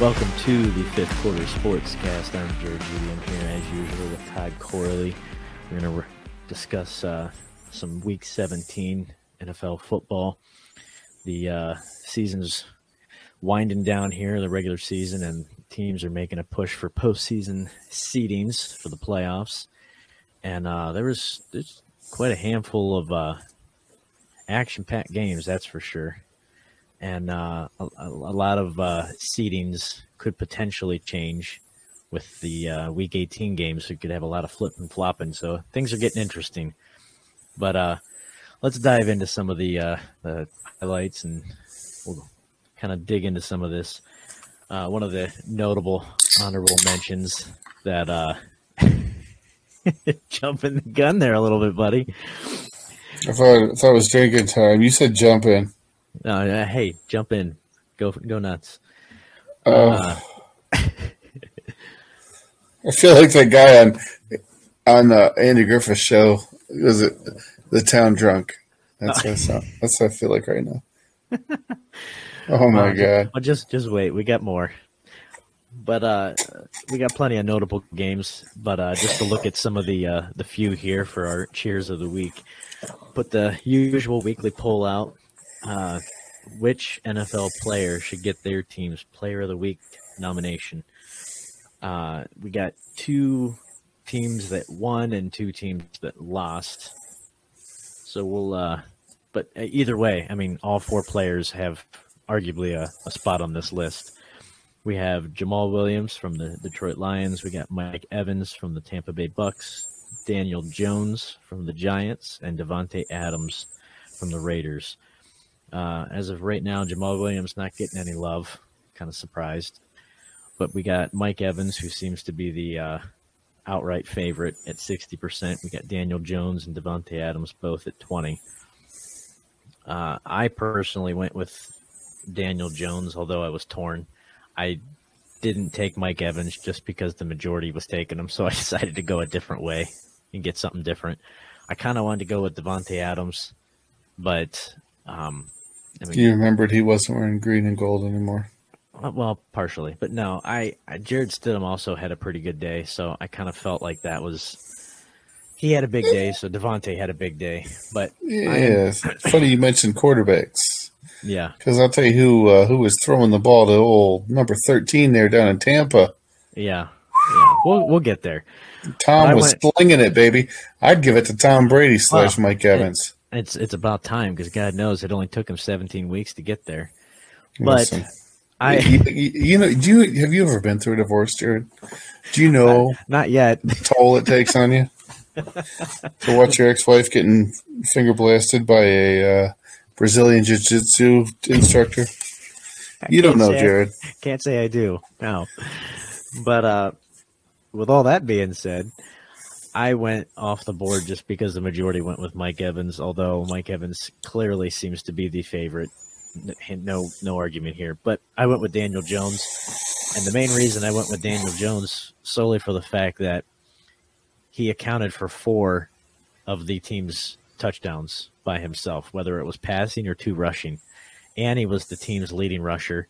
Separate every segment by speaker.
Speaker 1: Welcome to the Fifth Quarter Sportscast. I'm Jared Judy. I'm here as usual with Todd Corley. We're going to discuss some Week 17 NFL football. The season's winding down here, the regular season, and teams are making a push for postseason seedings for the playoffs. And there's quite a handful of action-packed games, that's for sure. And a lot of seedings could potentially change with the Week 18 games. So you could have a lot of flip and flopping. So things are getting interesting. But let's dive into some of the highlights, and we'll kind of dig into some of this. One of the notable honorable mentions that jumping the gun there a little bit, buddy.
Speaker 2: I thought it was drinking time. You said jump in.
Speaker 1: No, hey, jump in, go nuts.
Speaker 2: I feel like that guy on Andy Griffith's show. Was it the town drunk? That's what I feel like right now. Oh my god!
Speaker 1: Well, just wait, we got more. But we got plenty of notable games. But just to look at some of the few here for our cheers of the week, put the usual weekly poll out. Which NFL player should get their team's Player of the Week nomination? We got two teams that won and two teams that lost. So we'll, but either way, I mean, all four players have arguably a spot on this list. We have Jamal Williams from the Detroit Lions. We got Mike Evans from the Tampa Bay Bucks, Daniel Jones from the Giants, and Devontae Adams from the Raiders. As of right now, Jamal Williams not getting any love. Kind of surprised. But we got Mike Evans, who seems to be the outright favorite at 60%. We got Daniel Jones and Devontae Adams both at 20%. I personally went with Daniel Jones, although I was torn. I didn't take Mike Evans just because the majority was taking him, so I decided to go a different way and get something different. I kind of wanted to go with Devontae Adams, but you
Speaker 2: remembered he wasn't wearing green and gold anymore.
Speaker 1: Well, partially, but no, Jared Stidham also had a pretty good day, so I kind of felt like he had a big day, so Devontae had a big day. But
Speaker 2: yeah, funny you mentioned quarterbacks.
Speaker 1: Yeah,
Speaker 2: because I'll tell you who was throwing the ball to old number 13 there down in Tampa.
Speaker 1: Yeah, we'll get there.
Speaker 2: Tom was slinging it, baby. I'd give it to Tom Brady / Mike Evans.
Speaker 1: It's about time, because God knows it only took him 17 weeks to get there. But
Speaker 2: listen, have you ever been through a divorce, Jared? Do you know
Speaker 1: not yet
Speaker 2: the toll it takes on you to watch your ex-wife getting finger blasted by a Brazilian jiu-jitsu instructor? You don't know, Jared.
Speaker 1: Can't say I do. No. But with all that being said, I went off the board just because the majority went with Mike Evans, although Mike Evans clearly seems to be the favorite. No argument here. But I went with Daniel Jones, and the main reason I went with Daniel Jones solely for the fact that he accounted for 4 of the team's touchdowns by himself, whether it was passing or 2 rushing. And he was the team's leading rusher,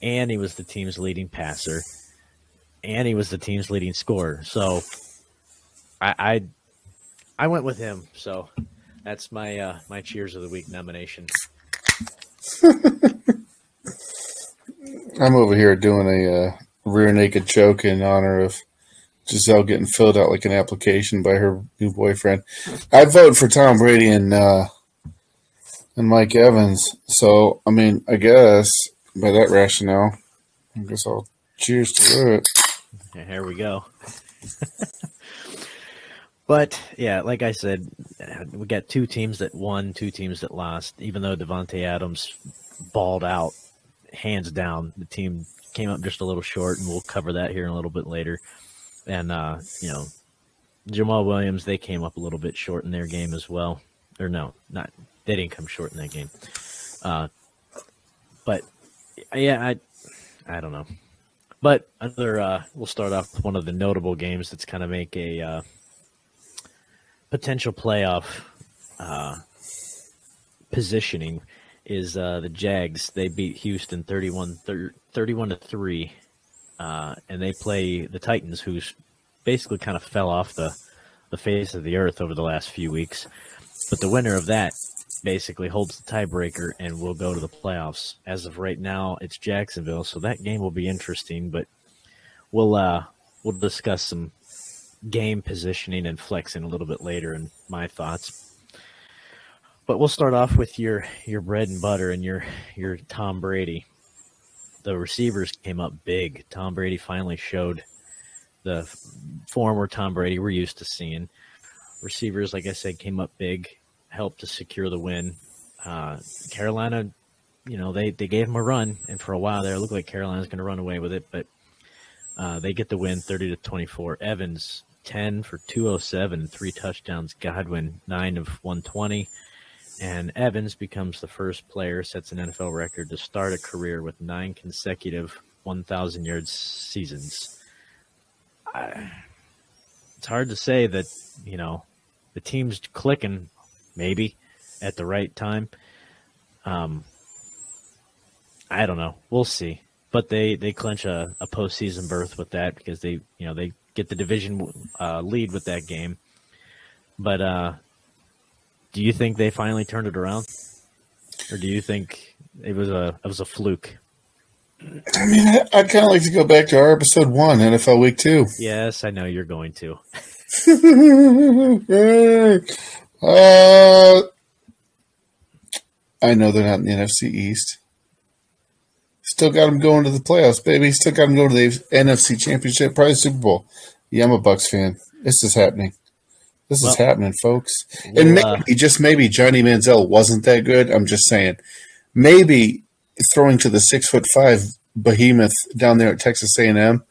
Speaker 1: and he was the team's leading passer, and he was the team's leading scorer. So I went with him. So that's my my Cheers of the Week nomination.
Speaker 2: I'm over here doing a rear naked choke in honor of Giselle getting filled out like an application by her new boyfriend. I vote for Tom Brady and Mike Evans. So, I mean, I guess by that rationale, I guess I'll cheers to it.
Speaker 1: Here we go. But, yeah, like I said, we got 2 teams that won, 2 teams that lost. Even though Devontae Adams balled out, hands down, the team came up just a little short, and we'll cover that here in a little bit later. And, Jamal Williams, they came up a little bit short in their game as well. Or no, they didn't come short in that game. But, yeah, I don't know. But we'll start off with one of the notable games that's kind of make a potential playoff positioning is the Jags. They beat Houston 31-3 and they play the Titans, who's basically kind of fell off the face of the earth over the last few weeks. But the winner of that basically holds the tiebreaker and will go to the playoffs. As of right now, it's Jacksonville, so that game will be interesting. But we'll discuss some game positioning and flexing a little bit later in my thoughts. But we'll start off with your bread and butter and your Tom Brady. The receivers came up big. Tom Brady finally showed the former Tom Brady we're used to seeing. Receivers, like I said, came up big, helped to secure the win. Carolina, they gave him a run, and for a while there, it looked like Carolina's going to run away with it, but they get the win 30-24. Evans, 10 for 207, 3 touchdowns. Godwin, 9 of 120. And Evans becomes the first player, sets an NFL record to start a career with 9 consecutive 1,000-yard seasons. It's hard to say that, the team's clicking maybe at the right time. I don't know. We'll see. But they clinch a postseason berth with that because they get the division lead with that game. But do you think they finally turned it around, or do you think it was a fluke?
Speaker 2: I mean, I'd kind of like to go back to our episode 1, NFL Week 2.
Speaker 1: Yes, I know you're going to.
Speaker 2: I know they're not in the NFC East. Still got them going to the playoffs, baby. Still got them going to the NFC Championship, probably Super Bowl. Yeah, I'm a Bucs fan. This is happening. This is happening, folks. And maybe, just maybe, Johnny Manziel wasn't that good. I'm just saying. Maybe throwing to the 6'5" behemoth down there at Texas A&M,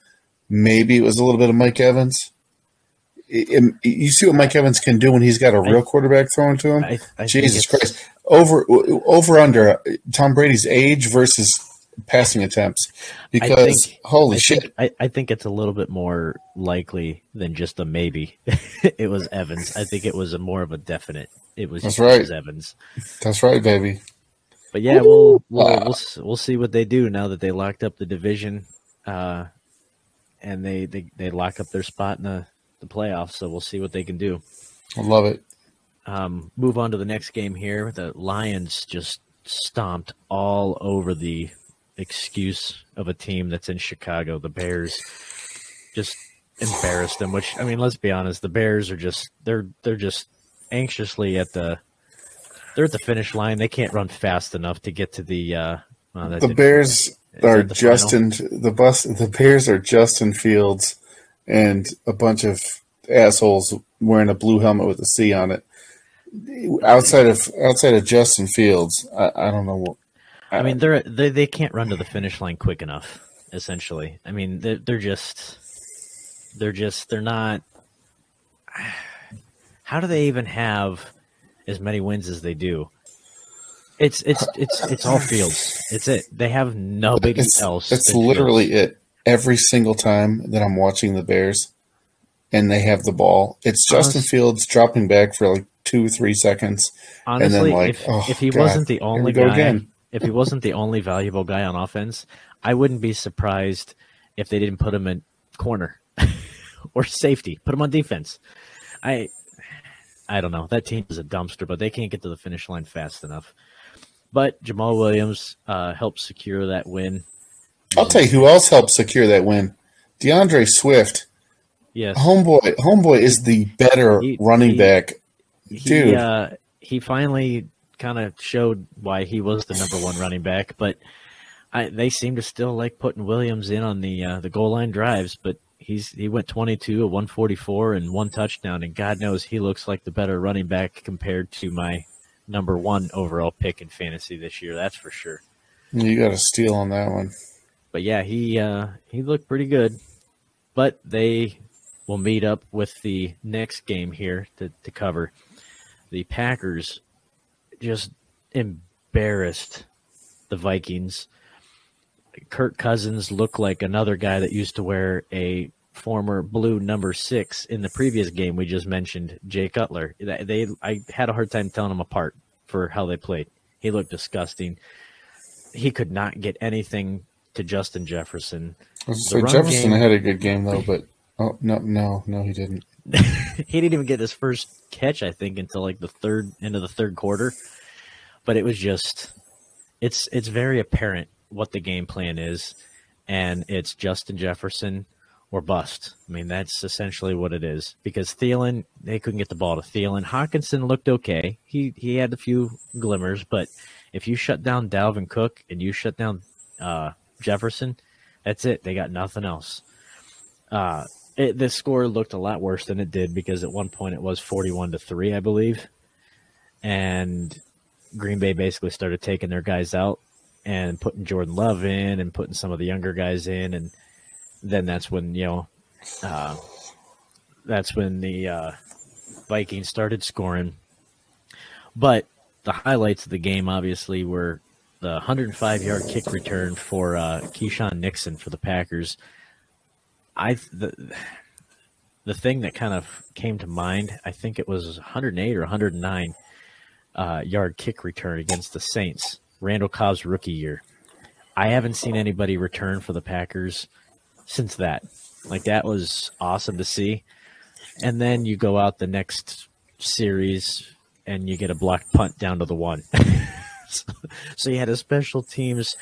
Speaker 2: maybe it was a little bit of Mike Evans. You see what Mike Evans can do when he's got a real quarterback throwing to him? Jesus Christ. Over under Tom Brady's age versus passing attempts. Because, holy shit.
Speaker 1: I think it's a little bit more likely than just a maybe. It was Evans. I think it was more of a definite. It was Evans.
Speaker 2: That's right, baby.
Speaker 1: But yeah, we'll see what they do now that they locked up the division, and they lock up their spot in the playoffs. So we'll see what they can do.
Speaker 2: I love it.
Speaker 1: Move on to the next game here. The Lions just stomped all over the excuse of a team that's in Chicago. The Bears just embarrassed them. Which, I mean, let's be honest, the Bears are just they're just anxiously at the finish line. They can't run fast enough to get to the.
Speaker 2: The Bears are the Bears are Justin Fields and a bunch of assholes wearing a blue helmet with a C on it. Outside of Justin Fields, I don't know what.
Speaker 1: I mean, they can't run to the finish line quick enough. Essentially, I mean, they're not. How do they even have as many wins as they do? It's all Fields. It's it. They have nobody else.
Speaker 2: It's literally it. Every single time that I'm watching the Bears, and they have the ball, it's Justin Fields dropping back for like 2-3 seconds,
Speaker 1: honestly,
Speaker 2: and then
Speaker 1: if he wasn't the only guy, if he wasn't the only valuable guy on offense, I wouldn't be surprised if they didn't put him in corner or safety. Put him on defense. I don't know. That team is a dumpster, but they can't get to the finish line fast enough. But Jamal Williams helped secure that win.
Speaker 2: I'll tell you who else helped secure that win. DeAndre Swift.
Speaker 1: Yes.
Speaker 2: Homeboy is the better running back. Dude.
Speaker 1: He finally kind of showed why he was the number one running back, but they seem to still like putting Williams in on the goal line drives, but he went 22 of 144 and 1 touchdown, and God knows he looks like the better running back compared to my number 1 overall pick in fantasy this year. That's for sure.
Speaker 2: You got a steal on that one.
Speaker 1: But yeah, he looked pretty good. But they will meet up with the next game here to cover. The Packers just embarrassed the Vikings. Kirk Cousins looked like another guy that used to wear a former blue number 6 in the previous game we just mentioned, Jay Cutler. I had a hard time telling them apart for how they played. He looked disgusting. He could not get anything to Justin Jefferson.
Speaker 2: So Jefferson had a good game though, but no, he didn't.
Speaker 1: He didn't even get his first catch, I think, until like the end of the third quarter. But it was just, it's very apparent what the game plan is, and it's Justin Jefferson or bust. I mean, that's essentially what it is. Because Thielen, they couldn't get the ball to Thielen. Hawkinson looked okay. He had a few glimmers, but if you shut down Dalvin Cook and you shut down Jefferson, that's it. They got nothing else. The score looked a lot worse than it did because at one point it was 41-3, I believe. And Green Bay basically started taking their guys out and putting Jordan Love in and putting some of the younger guys in. And then that's when, the Vikings started scoring. But the highlights of the game, obviously, were the 105-yard kick return for Keyshawn Nixon for the Packers. The thing that kind of came to mind, I think it was 108 or 109 yard kick return against the Saints, Randall Cobb's rookie year. I haven't seen anybody return for the Packers since that. Like, that was awesome to see. And then you go out the next series and you get a blocked punt down to the 1. So you had a special teams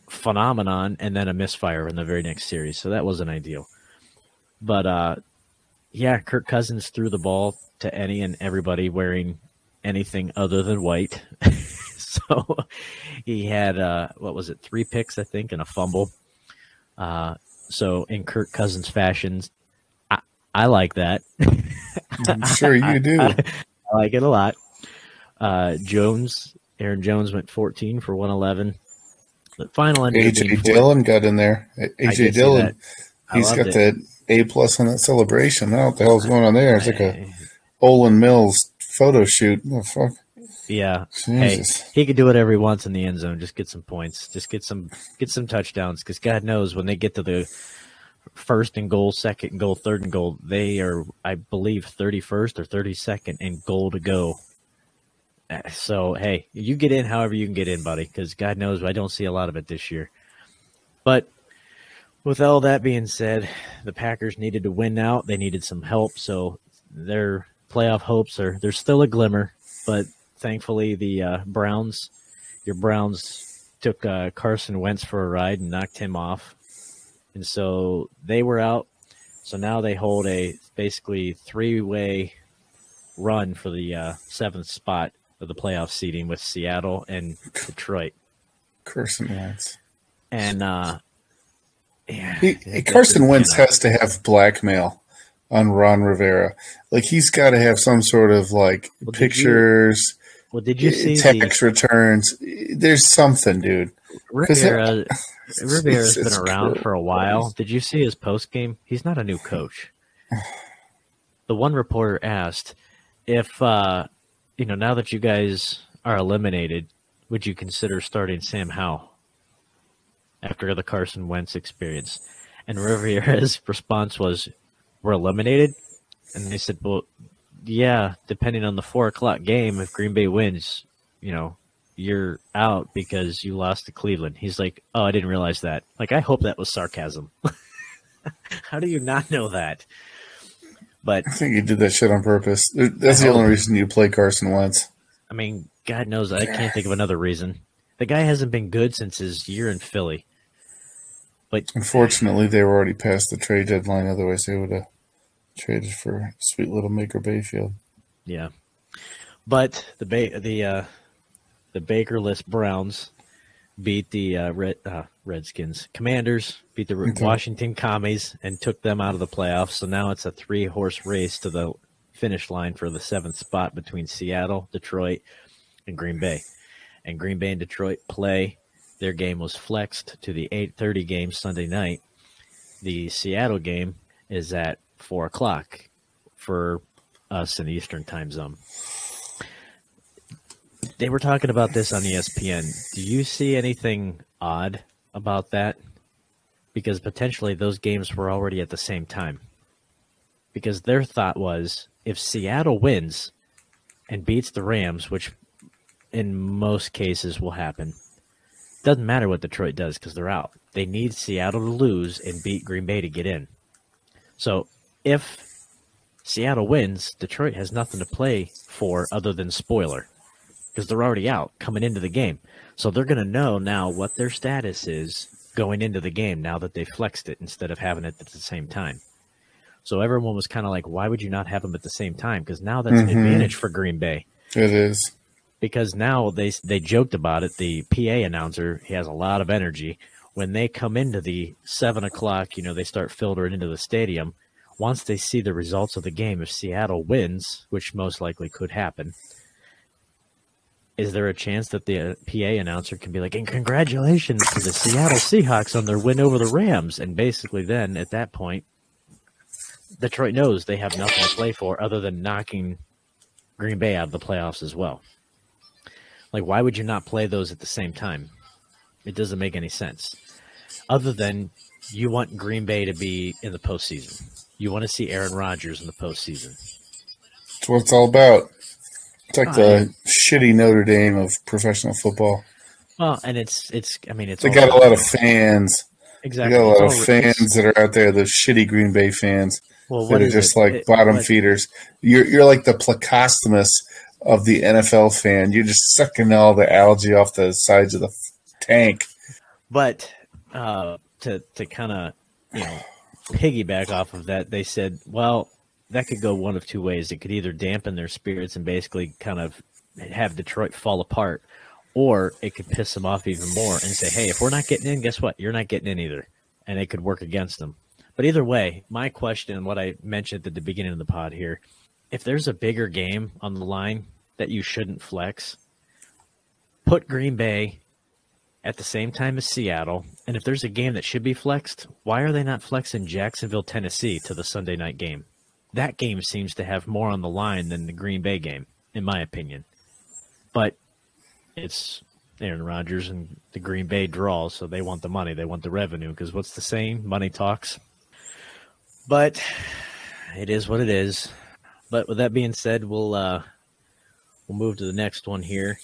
Speaker 1: phenomenon and then a misfire in the very next series. So that wasn't ideal. But, Kirk Cousins threw the ball to any and everybody wearing anything other than white. So he had, 3 picks, I think, and a fumble. So in Kirk Cousins fashion, I like that.
Speaker 2: I'm sure you do.
Speaker 1: I like it a lot. Aaron Jones went 14 for 111. The final ended up being
Speaker 2: A.J. Dillon got in there. A.J. Dillon, he's got that A+ on that celebration. I don't know what the hell's going on there. It's like a Olin Mills photo shoot. Oh, fuck.
Speaker 1: Yeah.
Speaker 2: Jesus.
Speaker 1: Hey, he could do whatever he wants in the end zone. Just get some points. Just get some touchdowns. Because God knows when they get to the first and goal, second and goal, third and goal, they are, I believe, 31st or 32nd and goal to go. So, hey, you get in however you can get in, buddy, because God knows I don't see a lot of it this year. But with all that being said, the Packers needed to win out. They needed some help, so their playoff hopes there's still a glimmer. But thankfully, the Browns took Carson Wentz for a ride and knocked him off. And so they were out. So now they hold a basically 3-way run for the 7th spot of the playoff seeding with Seattle and Detroit.
Speaker 2: Carson Wentz.
Speaker 1: And
Speaker 2: Carson Wentz has to have blackmail on Ron Rivera. Like, he's got to have some sort of pictures.
Speaker 1: Did you see
Speaker 2: tax returns? There's something, dude.
Speaker 1: Rivera's been around for a while. Did you see his post game? He's not a new coach. The one reporter asked if now that you guys are eliminated, would you consider starting Sam Howell after the Carson Wentz experience? And Rivera's response was, "We're eliminated?" And they said, "Well, yeah, depending on the 4:00 game, if Green Bay wins, you're out because you lost to Cleveland." He's like, "Oh, I didn't realize that." Like, I hope that was sarcasm. How do you not know that? But
Speaker 2: I think you did that shit on purpose. That's the only reason you play Carson Wentz.
Speaker 1: I mean, God knows, I can't think of another reason. The guy hasn't been good since his year in Philly. But
Speaker 2: unfortunately, they were already past the trade deadline. Otherwise, they would have traded for sweet little Maker Bayfield.
Speaker 1: Yeah, but the Bakerless Browns beat the Redskins. Commanders beat the Washington Commies and took them out of the playoffs. So now it's a 3-horse race to the finish line for the 7th spot between Seattle, Detroit, and Green Bay. And Green Bay and Detroit play. Their game was flexed to the 8:30 game Sunday night. The Seattle game is at 4:00 for us in the Eastern time zone. They were talking about this on ESPN. Do you see anything odd about that? Because potentially those games were already at the same time. Because their thought was, if Seattle wins and beats the Rams, which in most cases will happen, Doesn't matter what Detroit does because they're out. They need Seattle to lose and beat Green Bay to get in. So if Seattle wins, Detroit has nothing to play for other than spoiler because they're already out coming into the game. So they're going to know now what their status is going into the game now that they flexed it instead of having it at the same time. So everyone was kind of like, why would you not have them at the same time? Because now that's an advantage for Green Bay.
Speaker 2: It is.
Speaker 1: Because now they joked about it. The PA announcer, he has a lot of energy. When they come into the 7 o'clock, they start filtering into the stadium. Once they see the results of the game, if Seattle wins, which most likely could happen, is there a chance that the PA announcer can be like, and congratulations to the Seattle Seahawks on their win over the Rams? And basically then, at that point, Detroit knows they have nothing to play for other than knocking Green Bay out of the playoffs as well. Like, why would you not play those at the same time? It doesn't make any sense. Other than you want Green Bay to be in the postseason. You want to see Aaron Rodgers in the postseason.
Speaker 2: That's what it's all about. It's like the shitty Notre Dame of professional football.
Speaker 1: Well, and they
Speaker 2: got a lot of fans.
Speaker 1: Exactly.
Speaker 2: They got a lot of fans that are out there, the shitty Green Bay fans that are just like bottom feeders. You're like the Placostomus of the NFL fan. You're just sucking all the algae off the sides of the tank.
Speaker 1: But to kind of piggyback off of that, they said, well, that could go one of two ways. It could either dampen their spirits and basically kind of have Detroit fall apart, or it could piss them off even more and say, hey, if we're not getting in, guess what? You're not getting in either. And it could work against them. But either way, my question and what I mentioned at the beginning of the pod here, if there's a bigger game on the line that you shouldn't flex, put Green Bay at the same time as Seattle. And if there's a game that should be flexed, why are they not flexing Jacksonville, Tennessee to the Sunday night game? That game seems to have more on the line than the Green Bay game, in my opinion. But it's Aaron Rodgers and the Green Bay draw, so they want the money. They want the revenue, because what's the saying? Money talks. But it is what it is. But with that being said, we'll move to the next one here.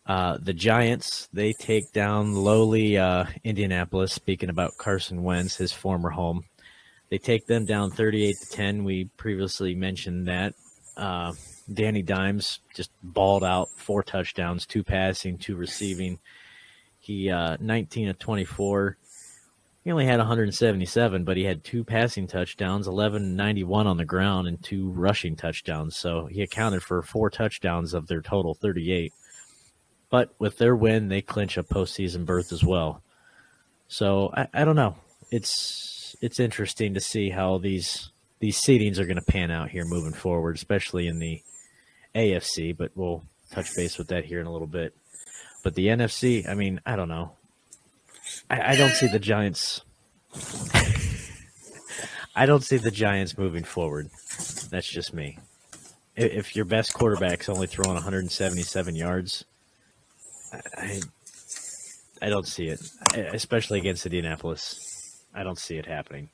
Speaker 1: The Giants, they take down lowly Indianapolis, speaking about Carson Wentz, his former home. They take them down 38-10. We previously mentioned that. Danny Dimes just balled out 4 touchdowns, 2 passing, 2 receiving. He 19 of 24. He only had 177, but he had 2 passing touchdowns, 1191 on the ground, and 2 rushing touchdowns. So he accounted for 4 touchdowns of their total 38. But with their win, they clinch a postseason berth as well. So I don't know. It's interesting to see how these seedings are going to pan out here moving forward, especially in the AFC. But we'll touch base with that here in a little bit. But the NFC, I mean, I don't know. I don't see the Giants. I don't see the Giants moving forward. That's just me. If your best quarterback's only throwing 177 yards, I don't see it, especially against Indianapolis. I don't see it happening.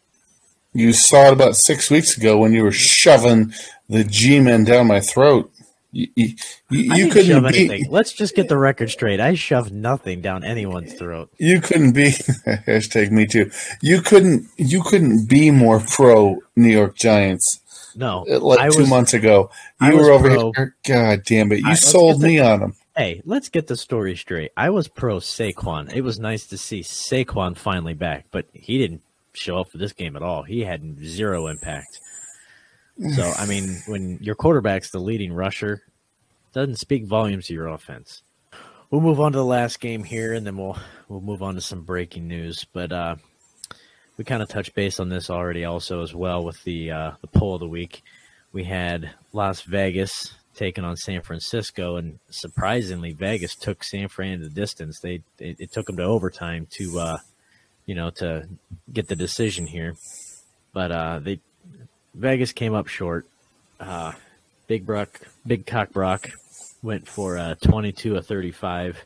Speaker 2: You saw it about 6 weeks ago when you were shoving the G-men down my throat. You couldn't
Speaker 1: shove anything. Let's just get the record straight. I shoved nothing down anyone's throat.
Speaker 2: You couldn't be hashtag me too. You couldn't be more pro New York Giants.
Speaker 1: No,
Speaker 2: like 2 months ago, you were over here. God damn it! You sold me on them.
Speaker 1: Hey, let's get the story straight. I was pro Saquon. It was nice to see Saquon finally back, but he didn't show up for this game at all. He had 0 impact. So, I mean, when your quarterback's the leading rusher, it doesn't speak volumes to your offense. We'll move on to the last game here, and then we'll move on to some breaking news. But we kind of touched base on this already also as well with the poll of the week. We had Las Vegas taking on San Francisco, and surprisingly, Vegas took San Fran in the distance. It took them to overtime to get the decision here. But Vegas came up short. Big Cock Brock went for 22 of 35,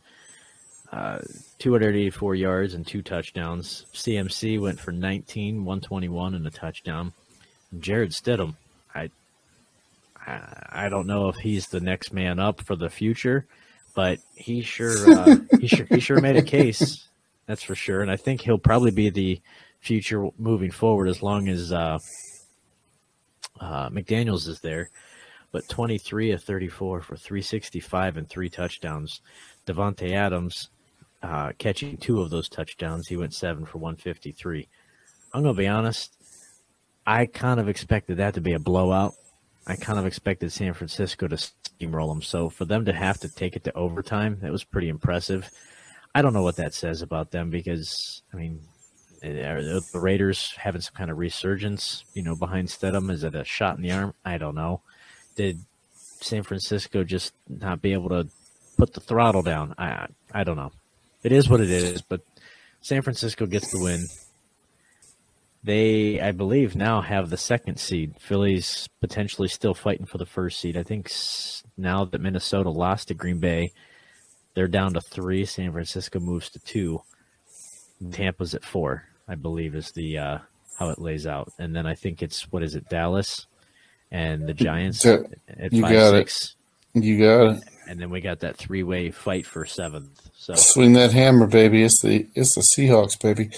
Speaker 1: 284 yards and 2 touchdowns. CMC went for 19, 121 and a touchdown. Jared Stidham, I don't know if he's the next man up for the future, but he sure made a case. That's for sure, and I think he'll probably be the future moving forward as long as McDaniels is there. But 23 of 34 for 365 and 3 touchdowns. Devontae Adams catching 2 of those touchdowns. He went 7 for 153. I'm going to be honest. I kind of expected that to be a blowout. I kind of expected San Francisco to steamroll them. So for them to have to take it to overtime, that was pretty impressive. I don't know what that says about them because, I mean, are the Raiders having some kind of resurgence, behind Stidham? Is it a shot in the arm? I don't know. Did San Francisco just not be able to put the throttle down? I don't know. It is what it is, but San Francisco gets the win. They, I believe, now have the 2nd seed. Philly's potentially still fighting for the 1st seed. I think now that Minnesota lost to Green Bay, they're down to 3. San Francisco moves to 2. Tampa's at 4, I believe, is the how it lays out. And then I think it's, Dallas and the Giants at 5-6.
Speaker 2: You got it.
Speaker 1: And then we got that 3-way fight for 7th. So
Speaker 2: swing that hammer, baby. It's the Seahawks, baby.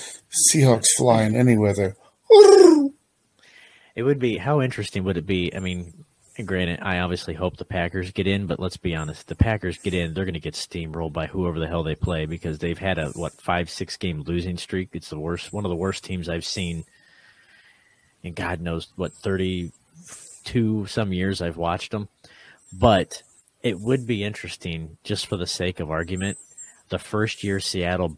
Speaker 2: Seahawks flying any weather.
Speaker 1: It would be, how interesting would it be? I mean, granted, I obviously hope the Packers get in, but let's be honest. If the Packers get in, they're going to get steamrolled by whoever the hell they play because they've had a 5-6 game losing streak. It's the worst, one of the worst teams I've seen in God knows 32 some years I've watched them. But it would be interesting, just for the sake of argument, the first year Seattle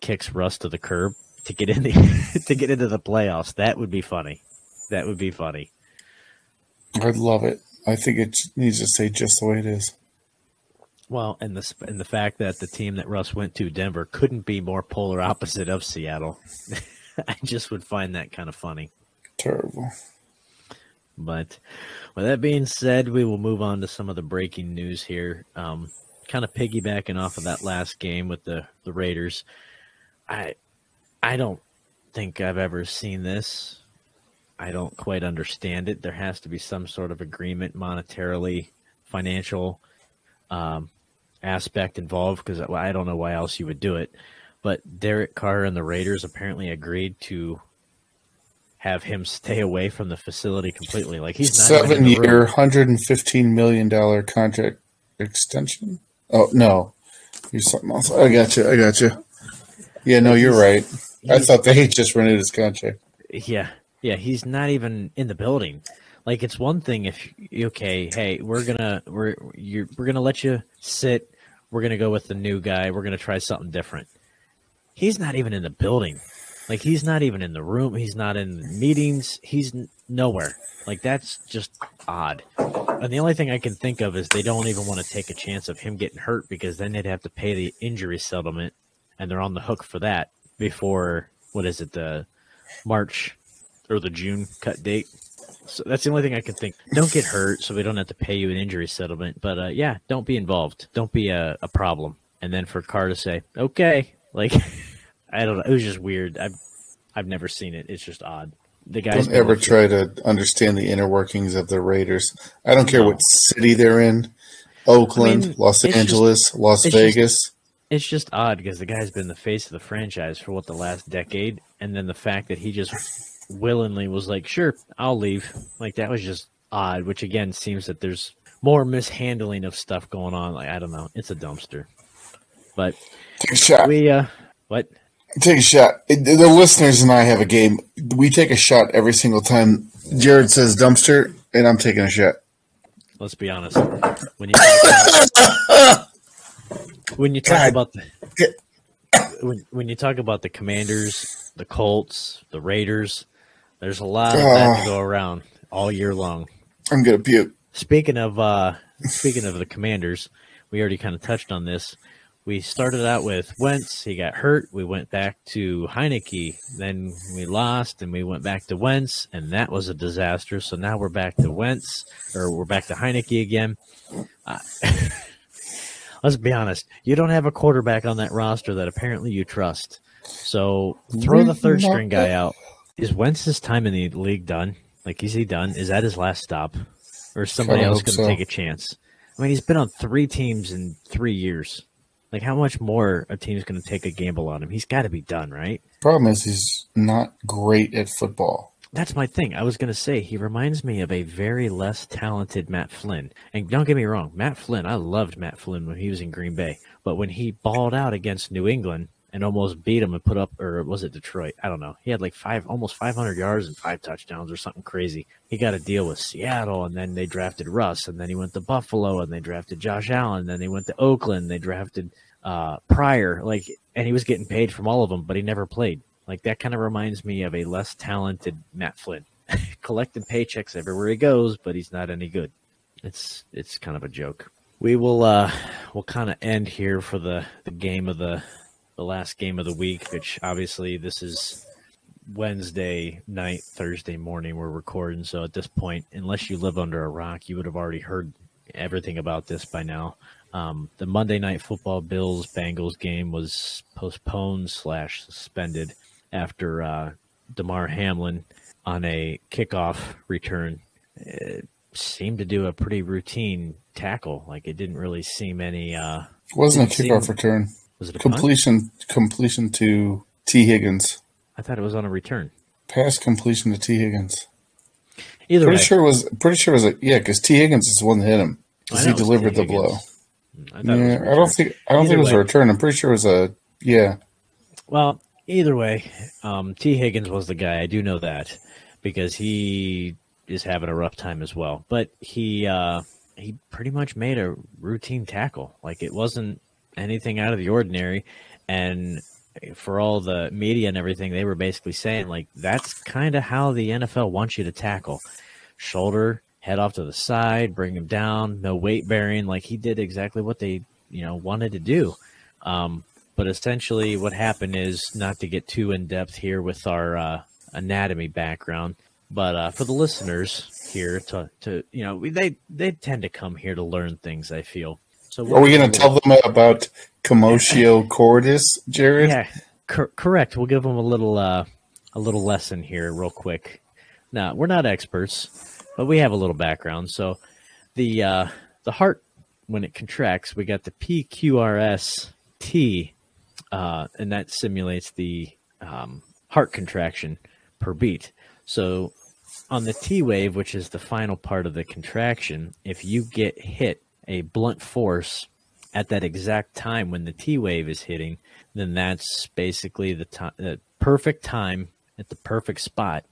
Speaker 1: kicks Russ to the curb to get in to get into the playoffs. That would be funny. That would be funny.
Speaker 2: I'd love it. I think it needs to stay just the way it is.
Speaker 1: Well, and the fact that the team that Russ went to, Denver, couldn't be more polar opposite of Seattle. I just would find that kind of funny.
Speaker 2: Terrible.
Speaker 1: But with that being said, we will move on to some of the breaking news here. Kind of piggybacking off of that last game with the Raiders. I don't think I've ever seen this. I don't quite understand it. There has to be some sort of agreement, monetarily, financial aspect involved, because I don't know why else you would do it. But Derek Carr and the Raiders apparently agreed to have him stay away from the facility completely. Like, he's not
Speaker 2: 7-year, $115 million contract extension. Oh no, here's something else. I got you. Yeah, no, you're right. I thought they just renewed his contract.
Speaker 1: Yeah, he's not even in the building. Like, it's one thing if hey, we're gonna let you sit. We're gonna go with the new guy. We're gonna try something different. He's not even in the building. Like, he's not even in the room. He's not in meetings. He's nowhere. Like, that's just odd. And the only thing I can think of is they don't even want to take a chance of him getting hurt, because then they'd have to pay the injury settlement, and they're on the hook for that before, the March or the June cut date. So that's the only thing I can think. Don't get hurt so we don't have to pay you an injury settlement. But, yeah, don't be involved. Don't be a problem. And then for Carr to say, okay, like – I don't know. It was just weird. I've never seen it. It's just odd. The guys
Speaker 2: don't ever try to understand the inner workings of the Raiders. I don't care what city they're in. Oakland, Los Angeles, Las Vegas.
Speaker 1: It's just odd because the guy's been the face of the franchise for the last decade, and then the fact that he just willingly was like, "Sure, I'll leave." Like, that was just odd. Which again seems that there's more mishandling of stuff going on. Like, I don't know. It's a dumpster. But
Speaker 2: take a shot.
Speaker 1: What?
Speaker 2: Take a shot. The listeners and I have a game. We take a shot every single time Jared says dumpster, and I'm taking a shot.
Speaker 1: Let's be honest. When you talk about the Commanders, the Colts, the Raiders, there's a lot of that to go around all year long.
Speaker 2: I'm gonna puke.
Speaker 1: Speaking of the Commanders, we already kind of touched on this. We started out with Wentz. He got hurt. We went back to Heineke. Then we lost, and we went back to Wentz, and that was a disaster. So now we're back to Wentz, or we're back to Heineke again. Let's be honest. You don't have a quarterback on that roster that apparently you trust. So throw the third-string guy out. Is Wentz's time in the league done? Like, is he done? Is that his last stop? Or is somebody else going to take a chance? I mean, he's been on 3 teams in 3 years. Like, how much more a team's going to take a gamble on him? He's got to be done, right?
Speaker 2: Problem is he's not great at football.
Speaker 1: That's my thing. I was going to say, he reminds me of a very less talented Matt Flynn. And don't get me wrong, Matt Flynn, I loved Matt Flynn when he was in Green Bay. But when he balled out against New England and almost beat him and put up, or was it Detroit? I don't know. He had like almost 500 yards and 5 touchdowns or something crazy. He got a deal with Seattle, and then they drafted Russ, and then he went to Buffalo, and they drafted Josh Allen, and then they went to Oakland, they drafted Pryor, and he was getting paid from all of them, but he never played. Like, that kind of reminds me of a less talented Matt Flynn, collecting paychecks everywhere he goes, but he's not any good. It's kind of a joke. We will we'll kind of end here for the game of the last game of the week, which obviously this is Wednesday night, Thursday morning we're recording. So at this point, unless you live under a rock, you would have already heard everything about this by now. The Monday Night Football Bills-Bengals game was postponed / suspended after Damar Hamlin on a kickoff return seemed to do a pretty routine tackle. Like, it didn't really seem any.
Speaker 2: It wasn't a kickoff return.
Speaker 1: Was it a
Speaker 2: completion? Completion to T. Higgins.
Speaker 1: I thought it was on a return.
Speaker 2: Pass completion to T. Higgins.
Speaker 1: Either
Speaker 2: pretty
Speaker 1: way,
Speaker 2: sure it was because T. Higgins is the one that hit him because he delivered the blow.
Speaker 1: I don't think
Speaker 2: it was a return. I'm pretty sure it was a
Speaker 1: Well, either way, T. Higgins was the guy. I do know that because he is having a rough time as well. But he pretty much made a routine tackle. Like, it wasn't anything out of the ordinary. And for all the media and everything, they were basically saying, like, that's kind of how the NFL wants you to tackle. Shoulder, head off to the side, bring him down, no weight bearing. Like, he did exactly what they, wanted to do. But essentially what happened is, not to get too in-depth here with our anatomy background, but for the listeners here, they tend to come here to learn things, I feel. So
Speaker 2: are we going to tell them about commotio cordis, Jared?
Speaker 1: Yeah, correct. We'll give them a little lesson here real quick. Now, we're not experts, but we have a little background. So the heart, when it contracts, we got the PQRS-T, and that simulates the heart contraction per beat. So on the T wave, which is the final part of the contraction, if you get hit a blunt force at that exact time when the T wave is hitting, then that's basically the perfect time at the perfect spot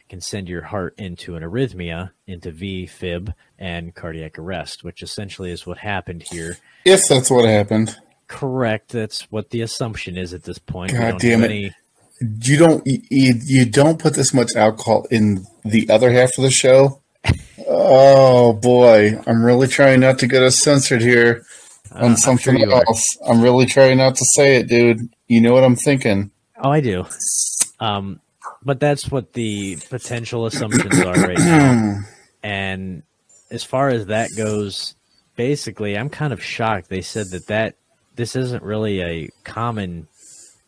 Speaker 1: can send your heart into an arrhythmia, into V-fib, and cardiac arrest, which essentially is what happened here.
Speaker 2: If that's what happened.
Speaker 1: Correct. That's what the assumption is at this point.
Speaker 2: God damn it. You don't put this much alcohol in the other half of the show. Oh boy, I'm really trying not to get us censored here on something else. I'm really trying not to say it, dude. You know what I'm thinking?
Speaker 1: Oh, I do. But that's what the potential assumptions are right now. And as far as that goes, basically, I'm kind of shocked. They said that this isn't really a common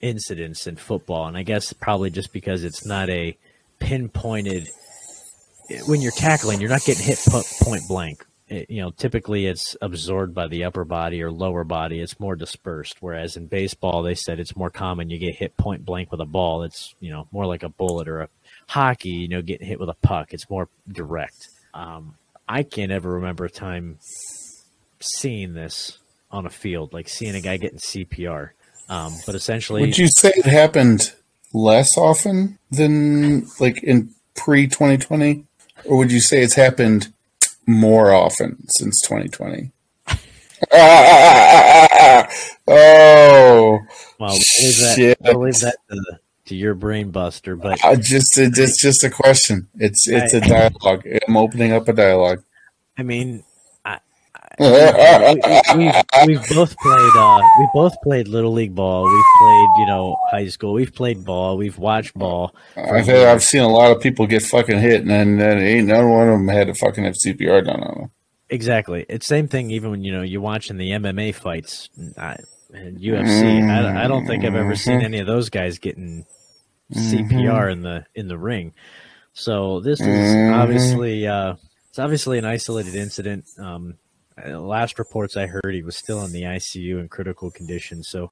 Speaker 1: incidence in football, and I guess probably just because it's not a pinpointed. When you're tackling, you're not getting hit point blank. Typically it's absorbed by the upper body or lower body. It's more dispersed. Whereas in baseball, they said it's more common you get hit point blank with a ball. It's more like a bullet, or a hockey. Getting hit with a puck. It's more direct. I can't ever remember a time seeing this on a field, like seeing a guy getting CPR. But essentially,
Speaker 2: would you say it happened less often than like in pre-2020? Or would you say it's happened more often since 2020? Oh,
Speaker 1: well,
Speaker 2: shit.
Speaker 1: I'll leave that to your brain buster. But
Speaker 2: it's just a question. It's a dialogue. I'm opening up a dialogue.
Speaker 1: I mean, we've both played little league ball. We've played, high school. We've played ball. We've watched ball.
Speaker 2: I've seen a lot of people get fucking hit, and then ain't none one of them had to fucking have CPR done on them.
Speaker 1: Exactly. It's same thing. Even when you're watching the MMA fights and UFC. I don't think I've ever seen any of those guys getting CPR in the ring. So this is obviously it's obviously an isolated incident. last reports I heard, he was still in the ICU in critical condition. So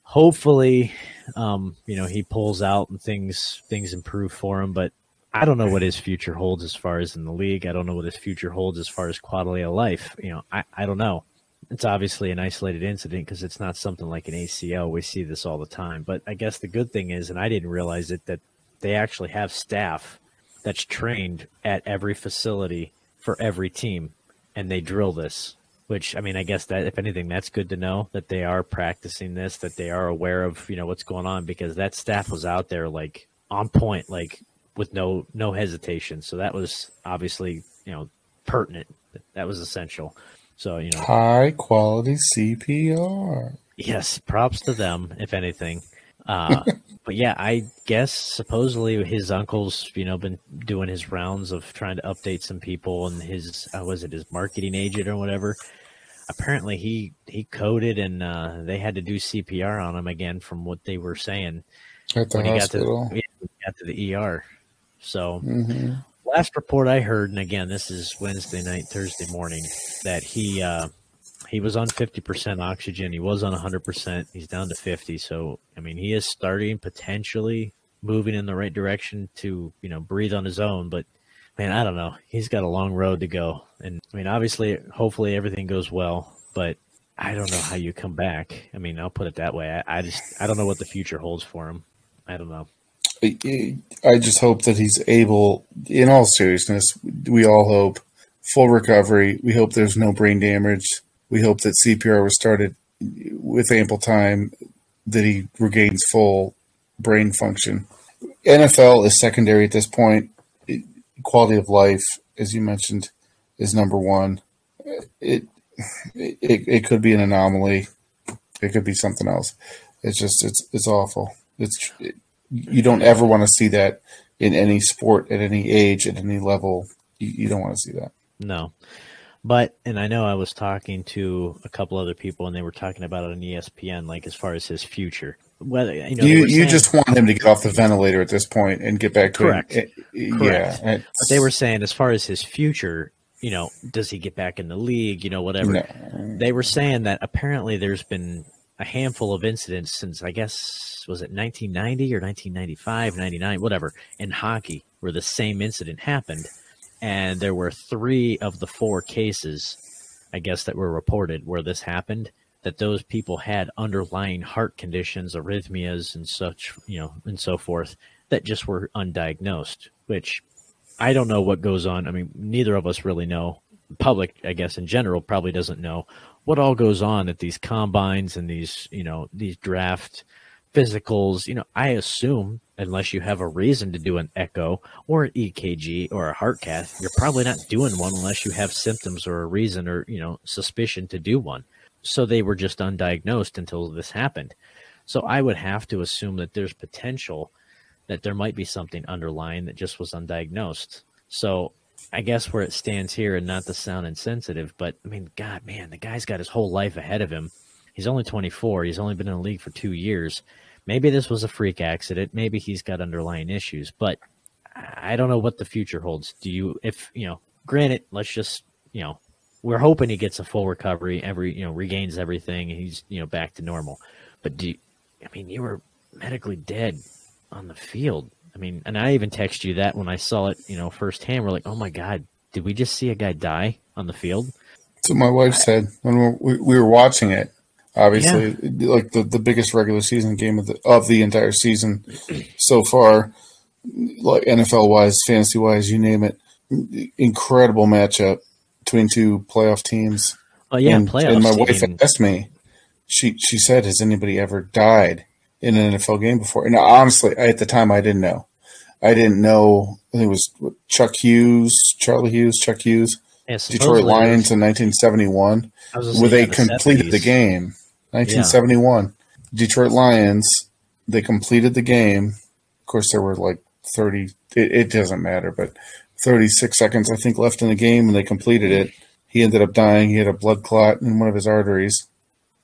Speaker 1: hopefully, he pulls out and things improve for him. But I don't know what his future holds as far as in the league. I don't know what his future holds as far as quality of life. I don't know. It's obviously an isolated incident because it's not something like an ACL. We see this all the time. But I guess the good thing is, and I didn't realize it, that they actually have staff that's trained at every facility for every team, and they drill this. Which, I mean, I guess that if anything, that's good to know that they are practicing this, that they are aware of what's going on, because that staff was out there like on point, like with no hesitation. So that was obviously pertinent. That was essential. So
Speaker 2: high quality CPR.
Speaker 1: Yes, props to them, if anything. But yeah, I guess supposedly his uncle's been doing his rounds of trying to update some people, and his his marketing agent or whatever. Apparently he coded, and they had to do CPR on him again, from what they were saying
Speaker 2: At the hospital.
Speaker 1: when he got to the ER. So last report I heard, and again, this is Wednesday night, Thursday morning, that he was on 50% oxygen. He was on 100%. He's down to 50. So, I mean, he is starting, potentially moving in the right direction to, breathe on his own. But, man, I don't know. He's got a long road to go. And, I mean, obviously, hopefully everything goes well. But I don't know how you come back. I mean, I'll put it that way. I don't know what the future holds for him. I don't know.
Speaker 2: I just hope that he's able, in all seriousness, we all hope, full recovery. We hope there's no brain damage. We hope that CPR was started with ample time, that he regains full brain function. NFL is secondary at this point. Quality of life, as you mentioned, is number one. It could be an anomaly. It could be something else. It's awful. You don't ever want to see that in any sport, at any age, at any level. You don't want to see that.
Speaker 1: No. But, and I know I was talking to a couple other people, and they were talking about it on ESPN, like as far as his future. Whether
Speaker 2: you just want him to get off the ventilator at this point and get back to
Speaker 1: correct.
Speaker 2: Correct.
Speaker 1: Yeah. But they were saying, as far as his future, does he get back in the league? Whatever.
Speaker 2: No.
Speaker 1: They were saying that apparently there's been a handful of incidents since, I guess, was it 1990 or 1995, 99, whatever, in hockey, where the same incident happened. And there were 3 of the 4 cases, I guess, that were reported where this happened, that those people had underlying heart conditions, arrhythmias, and such, and so forth, that just were undiagnosed, which I don't know what goes on. I mean, neither of us really know. The public, I guess, in general, probably doesn't know what all goes on at these combines and these draft physicals. I assume, unless you have a reason to do an echo or an EKG or a heart cath, you're probably not doing one unless you have symptoms or a reason or, suspicion to do one. So they were just undiagnosed until this happened. So I would have to assume that there's potential that there might be something underlying that just was undiagnosed. So I guess where it stands here, and not to sound insensitive, but I mean, God, man, the guy's got his whole life ahead of him. He's only 24. He's only been in the league for 2 years. Maybe this was a freak accident. Maybe he's got underlying issues, but I don't know what the future holds. Granted, let's just, we're hoping he gets a full recovery, regains everything, and he's, back to normal. But you were medically dead on the field. I mean, and I even texted you that when I saw it, firsthand. We're like, oh my God, did we just see a guy die on the field?
Speaker 2: That's what my wife said when we were watching it. Obviously, like the biggest regular season game of the entire season so far, like NFL wise, fantasy wise, you name it. Incredible matchup between 2 playoff teams.
Speaker 1: Oh yeah,
Speaker 2: playoffs. And my wife asked me. She said, "Has anybody ever died in an NFL game before?" And honestly, at the time, I didn't know. I think it was Charlie Hughes, Chuck Hughes, Detroit Lions in 1971, where they completed the game. 1971, Detroit Lions, they completed the game. Of course, there were like 30, it doesn't matter, but 36 seconds, I think, left in the game, and they completed it. He ended up dying. He had a blood clot in one of his arteries.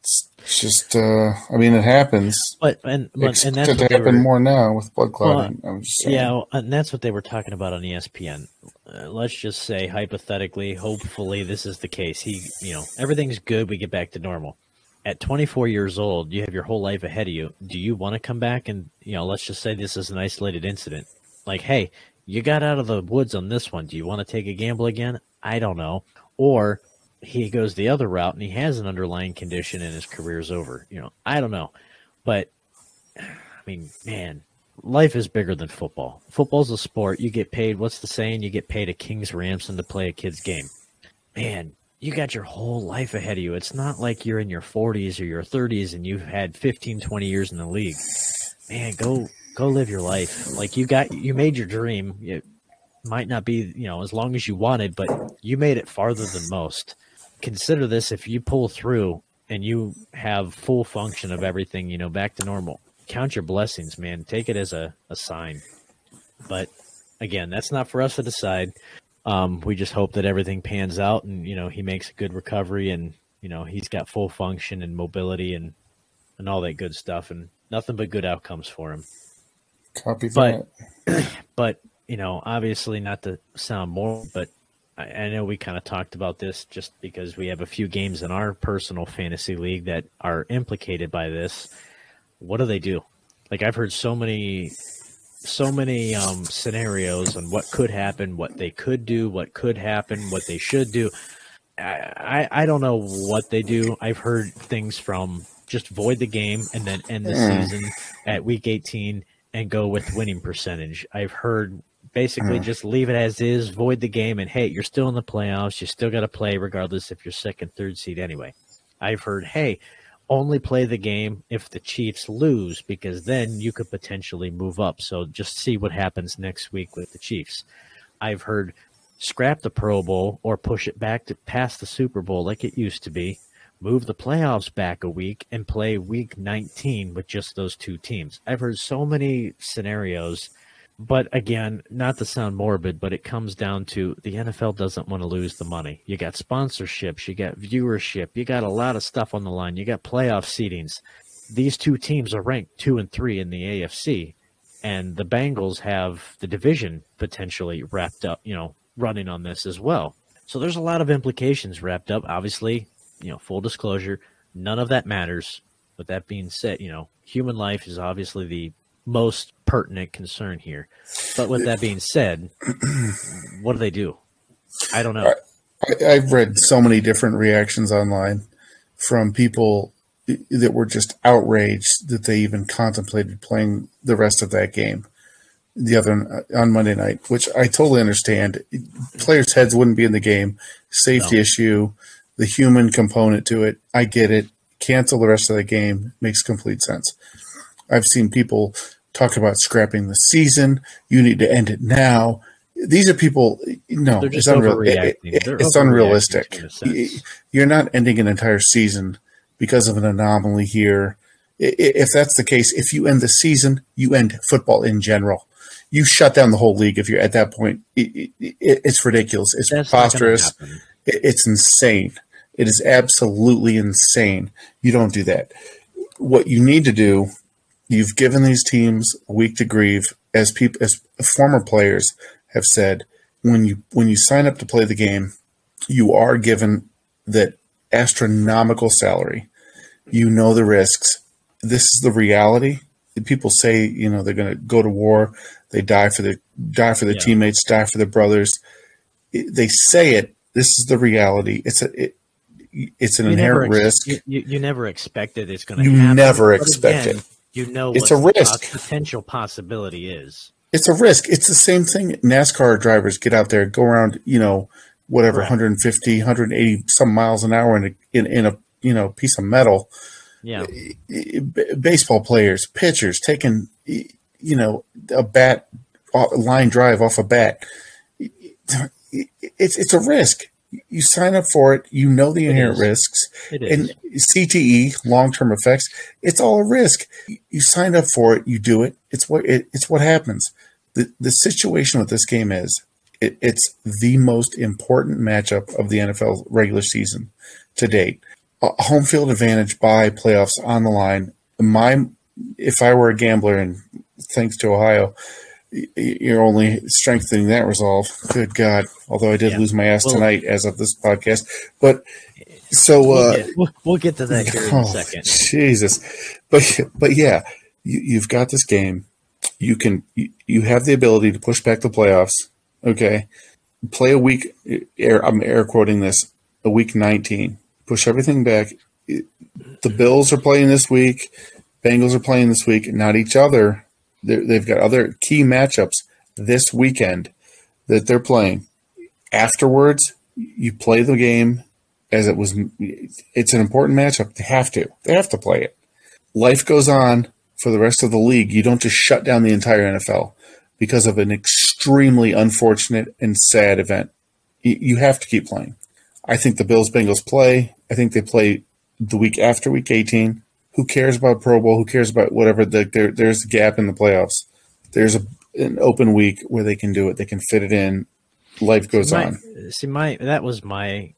Speaker 2: It's just, it happens.
Speaker 1: And that's
Speaker 2: what
Speaker 1: to
Speaker 2: happen more now with blood clotting.
Speaker 1: And that's what they were talking about on ESPN. let's just say hypothetically, hopefully this is the case. Everything's good. We get back to normal. At 24 years old, you have your whole life ahead of you. Do you want to come back and, let's just say this is an isolated incident. Like, hey, you got out of the woods on this one. Do you want to take a gamble again? I don't know. Or he goes the other route and he has an underlying condition and his career's over. I don't know. But, I mean, man, life is bigger than football. Football's a sport. You get paid. What's the saying? You get paid a king's ransom to play a kid's game. Man, you got your whole life ahead of you. It's not like you're in your 40s or your 30s and you've had 15, 20 years in the league. Man, go live your life. Like you made your dream. It might not be, as long as you wanted, but you made it farther than most. Consider this: if you pull through and you have full function of everything, back to normal, count your blessings, man. Take it as a sign. But again, that's not for us to decide. We just hope that everything pans out and, he makes a good recovery and, he's got full function and mobility and all that good stuff and nothing but good outcomes for him.
Speaker 2: Copy that.
Speaker 1: But, obviously not to sound more, but I know we kind of talked about this just because we have a few games in our personal fantasy league that are implicated by this. What do they do? Like, I've heard so many scenarios on what could happen, what they could do, what could happen, what they should do. I don't know what they do. I've heard things from just void the game and then end the season at week 18 and go with winning percentage. I've heard basically just leave it as is, void the game, and hey, you're still in the playoffs. You still got to play regardless if you're second, third seed anyway. I've heard, hey, only play the game if the Chiefs lose, because then you could potentially move up. So just see what happens next week with the Chiefs. I've heard scrap the Pro Bowl or push it back to past the Super Bowl like it used to be, move the playoffs back a week and play week 19 with just those two teams. I've heard so many scenarios, but again, not to sound morbid, but it comes down to the NFL doesn't want to lose the money. You got sponsorships, you got viewership, you got a lot of stuff on the line, you got playoff seedings. These two teams are ranked 2 and 3 in the AFC, and the Bengals have the division potentially wrapped up, running on this as well. So there's a lot of implications wrapped up. Obviously, full disclosure, none of that matters. With that being said, human life is obviously the most pertinent concern here. But with that being said, what do they do? I don't know.
Speaker 2: I've read so many different reactions online from people that were just outraged that they even contemplated playing the rest of that game on Monday night, which I totally understand. Players' heads wouldn't be in the game. Safety issue, the human component to it. I get it. Cancel the rest of the game. Makes complete sense. I've seen people talk about scrapping the season. You need to end it now. These are people, it's unrealistic. You're not ending an entire season because of an anomaly here. If that's the case, if you end the season, you end football in general. You shut down the whole league if you're at that point. It's ridiculous. It's preposterous. It's insane. It is absolutely insane. You don't do that. What you need to do, you've given these teams a week to grieve. As former players have said, when you sign up to play the game, you are given that astronomical salary. You know the risks. This is the reality. People say, they're going to go to war. They die for their teammates, die for their brothers. They say it. This is the reality. It's an inherent risk.
Speaker 1: You never expected it's going to happen.
Speaker 2: You never expect it.
Speaker 1: It's a risk. Potential possibility is.
Speaker 2: It's a risk. It's the same thing. NASCAR drivers get out there, go around, whatever, 150, 180 some miles an hour in a piece of metal.
Speaker 1: Yeah.
Speaker 2: Baseball players, pitchers taking, a bat, line drive off a bat. It's a risk. You sign up for it. You know the inherent risks.
Speaker 1: It is.
Speaker 2: And CTE, long-term effects, it's all a risk. You sign up for it. You do it. It's what happens. The situation with this game is it's the most important matchup of the NFL regular season to date. A home field advantage by playoffs on the line. If I were a gambler, and thanks to Ohio, you're only strengthening that resolve. Good God. Although I did lose my ass tonight as of this podcast. But so
Speaker 1: we'll get to that here in a second.
Speaker 2: Jesus. But yeah, you've got this game. You have the ability to push back the playoffs. Okay. Play a week. I'm air quoting this. A week 19. Push everything back. The Bills are playing this week. Bengals are playing this week, not each other. They've got other key matchups this weekend that they're playing. Afterwards, you play the game as it was. It's an important matchup. They have to play it. Life goes on for the rest of the league. You don't just shut down the entire NFL because of an extremely unfortunate and sad event. You have to keep playing. I think the Bills-Bengals play. I think they play the week after week 18. Who cares about Pro Bowl? Who cares about whatever? There's a gap in the playoffs. There's an open week where they can do it. They can fit it in. Life goes on.
Speaker 1: That was my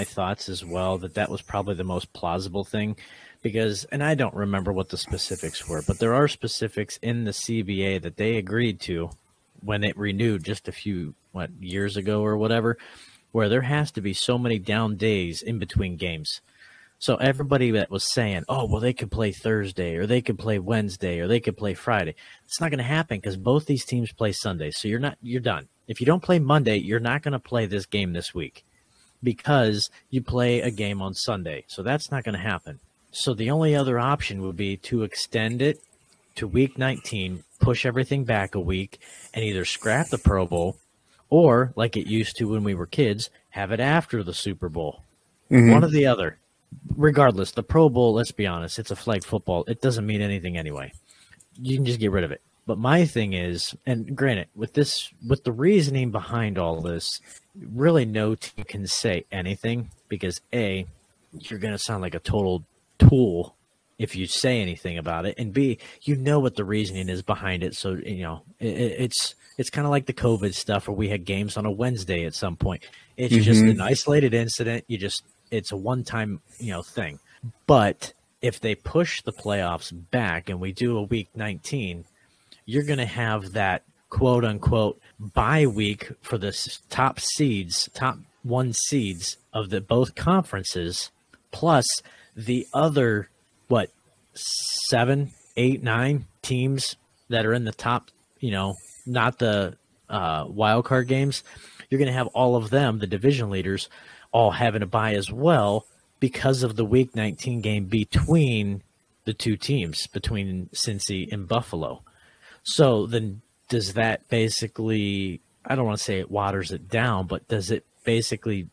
Speaker 1: thoughts as well. That was probably the most plausible thing, because, and I don't remember what the specifics were, but there are specifics in the CBA that they agreed to when it renewed just a few years ago or whatever, where there has to be so many down days in between games. So everybody that was saying, oh, well, they could play Thursday or they could play Wednesday or they could play Friday, it's not going to happen because both these teams play Sunday. So you're done. If you don't play Monday, you're not going to play this game this week because you play a game on Sunday. So that's not going to happen. So the only other option would be to extend it to week 19, push everything back a week, and either scrap the Pro Bowl or, like it used to when we were kids, have it after the Super Bowl. Mm-hmm. One or the other. Regardless, the Pro Bowl, let's be honest, it's a flag football. It doesn't mean anything anyway. You can just get rid of it. But my thing is, and granted, with the reasoning behind all this, really no team can say anything because A, you're going to sound like a total tool if you say anything about it, and B, you know what the reasoning is behind it. So, it's kind of like the COVID stuff where we had games on a Wednesday at some point. It's just an isolated incident. It's a one-time, thing. But if they push the playoffs back and we do a week 19, you're going to have that quote-unquote bye week for the top one seeds of both conferences, plus the other, 7, 8, 9 teams that are in the top, not the wild card games. You're going to have all of them, the division leaders, all having a bye as well because of the week 19 game between the two teams, between Cincy and Buffalo. So then does that basically, I don't want to say it waters it down, but does it basically,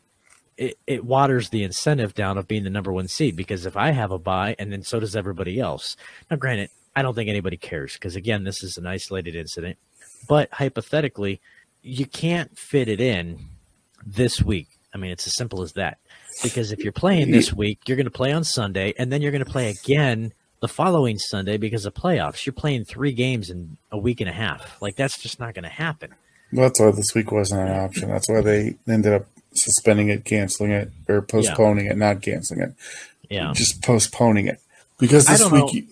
Speaker 1: it waters the incentive down of being the number one seed? Because if I have a bye and then so does everybody else. Now, granted, I don't think anybody cares because, again, this is an isolated incident. But hypothetically, you can't fit it in this week. I mean, it's as simple as that. Because if you're playing this week, you're going to play on Sunday, and then you're going to play again the following Sunday because of playoffs. You're playing 3 games in a week and a half. Like, that's just not going to happen.
Speaker 2: Well, that's why this week wasn't an option. That's why they ended up suspending it, canceling it, or postponing it, not canceling it.
Speaker 1: Yeah.
Speaker 2: Just postponing it. Because this week,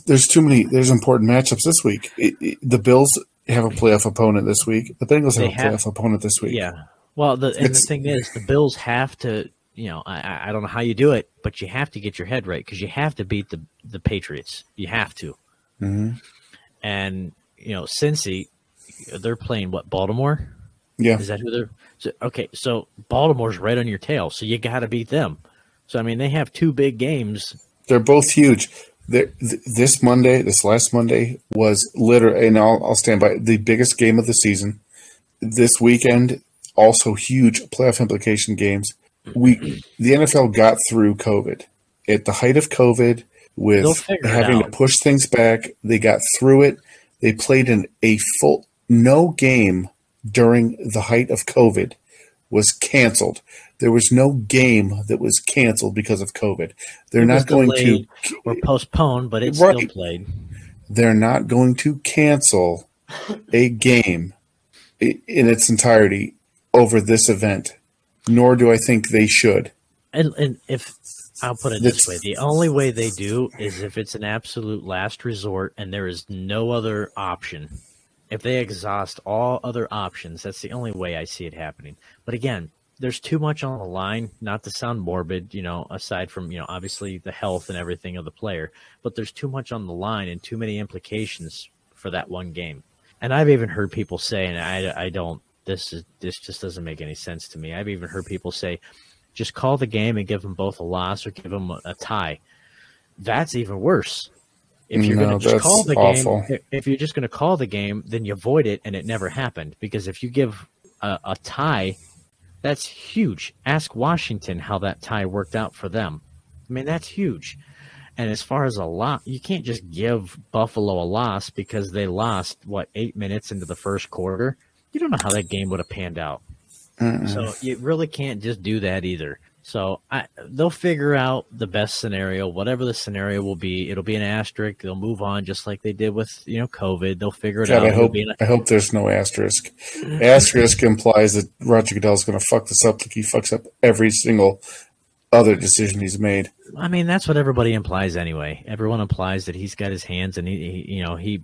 Speaker 2: there's important matchups this week. The Bills have a playoff opponent this week. The Bengals have a playoff opponent this week.
Speaker 1: Yeah. Well, the thing is, the Bills have to, I don't know how you do it, but you have to get your head right because you have to beat the Patriots. You have to.
Speaker 2: Mm-hmm.
Speaker 1: And, Cincy, they're playing, Baltimore?
Speaker 2: Yeah.
Speaker 1: Is that who they're – okay, so Baltimore's right on your tail, so you got to beat them. So, I mean, they have 2 big games.
Speaker 2: They're both huge. This last Monday was literally, and I'll stand by it, the biggest game of the season. This weekend – also huge playoff implication games. The NFL got through COVID. At the height of COVID, with having to push things back, they got through it. They played in a full – no game during the height of COVID was canceled. There was no game that was canceled because of COVID. They're not going to –
Speaker 1: or postponed, but it's still played.
Speaker 2: They're not going to cancel a game in its entirety over this event, nor do I think they should.
Speaker 1: And if I'll put it this way, the only way they do is if it's an absolute last resort and there is no other option. If they exhaust all other options, that's the only way I see it happening. But again, there's too much on the line, not to sound morbid, aside from, obviously the health and everything of the player, but there's too much on the line and too many implications for that one game. And I've even heard people say, and I don't, this just doesn't make any sense to me. I've even heard people say, just call the game and give them both a loss or give them a tie. That's even worse. If you're going to just call the game, if you're just going to call the game, then you avoid it and it never happened. Because if you give a tie, that's huge. Ask Washington how that tie worked out for them. I mean, that's huge. And as far as a lot, you can't just give Buffalo a loss because they lost, 8 minutes into the first quarter. You don't know how that game would have panned out. So you really can't just do that either. So they'll figure out the best scenario, whatever the scenario will be. It'll be an asterisk. They'll move on just like they did with COVID. They'll figure it out.
Speaker 2: I hope there's no asterisk. Asterisk implies that Roger Goodell's going to fuck this up like he fucks up every single other decision he's made.
Speaker 1: I mean, that's what everybody implies anyway. Everyone implies that he's got his hands and he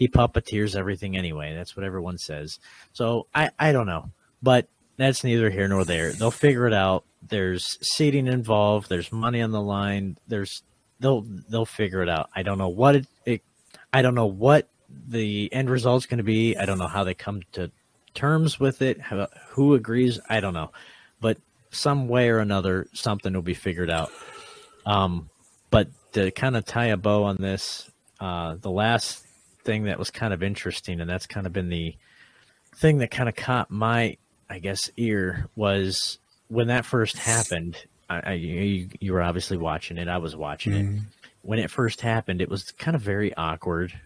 Speaker 1: puppeteers everything anyway. That's what everyone says. So I don't know, but that's neither here nor there. They'll figure it out. There's seating involved. There's money on the line. They'll figure it out. I don't know what I don't know what the end result's going to be. I don't know how they come to terms with it. Who agrees? I don't know, but some way or another, something will be figured out. But to kind of tie a bow on this, the last thing that was kind of interesting, and that's kind of been the thing that kind of caught my, I guess, ear, was when that first happened. You were obviously watching it. I was watching it. When it first happened, it was kind of very awkward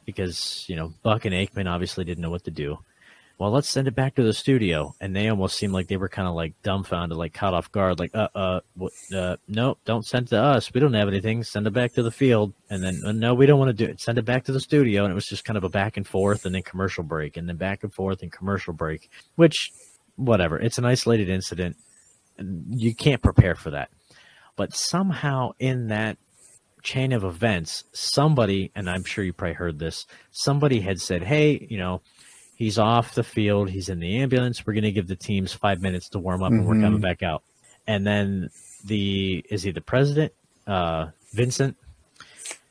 Speaker 1: because, Buck and Aikman obviously didn't know what to do. Well, let's send it back to the studio. And they almost seemed like they were kind of like dumbfounded, like caught off guard, like, no, don't send it to us. We don't have anything. Send it back to the field. And then, no, we don't want to do it. Send it back to the studio. And it was just kind of a back and forth and then commercial break and then back and forth and commercial break, which, whatever. It's an isolated incident. You can't prepare for that. But somehow in that chain of events, somebody, and I'm sure you probably heard this, somebody had said, hey, he's off the field. He's in the ambulance. We're going to give the teams 5 minutes to warm up and we're coming back out. And then is he the president? Vincent?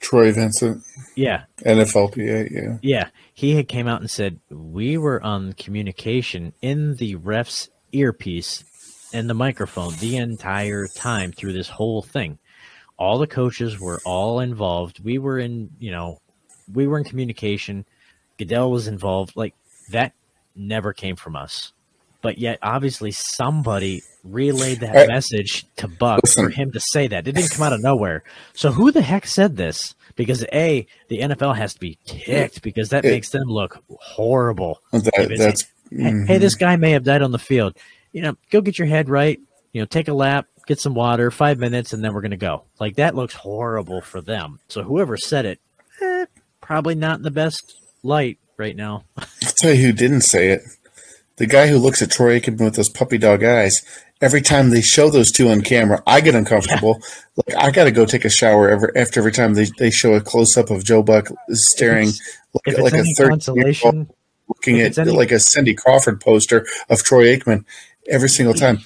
Speaker 2: Troy Vincent.
Speaker 1: Yeah.
Speaker 2: NFLPA, yeah.
Speaker 1: Yeah. He had came out and said, we were on communication in the ref's earpiece and the microphone the entire time through this whole thing. All the coaches were all involved. We were in communication. Goodell was involved. Like, that never came from us. But yet, obviously, somebody relayed that message to Buck for him to say that. It didn't come out of nowhere. So who the heck said this? Because, the NFL has to be ticked because that makes them look horrible. Hey, this guy may have died on the field. Go get your head right. Take a lap, get some water, 5 minutes, and then we're going to go. Like, that looks horrible for them. So whoever said it, probably not in the best light right now.
Speaker 2: I'll tell you who didn't say it. The guy who looks at Troy Aikman with those puppy dog eyes. Every time they show those two on camera, I get uncomfortable. Yeah. Like, I got to go take a shower after every time they show a close up of Joe Buck staring like a 13-year-old looking at like a Cindy Crawford poster of Troy Aikman every single time.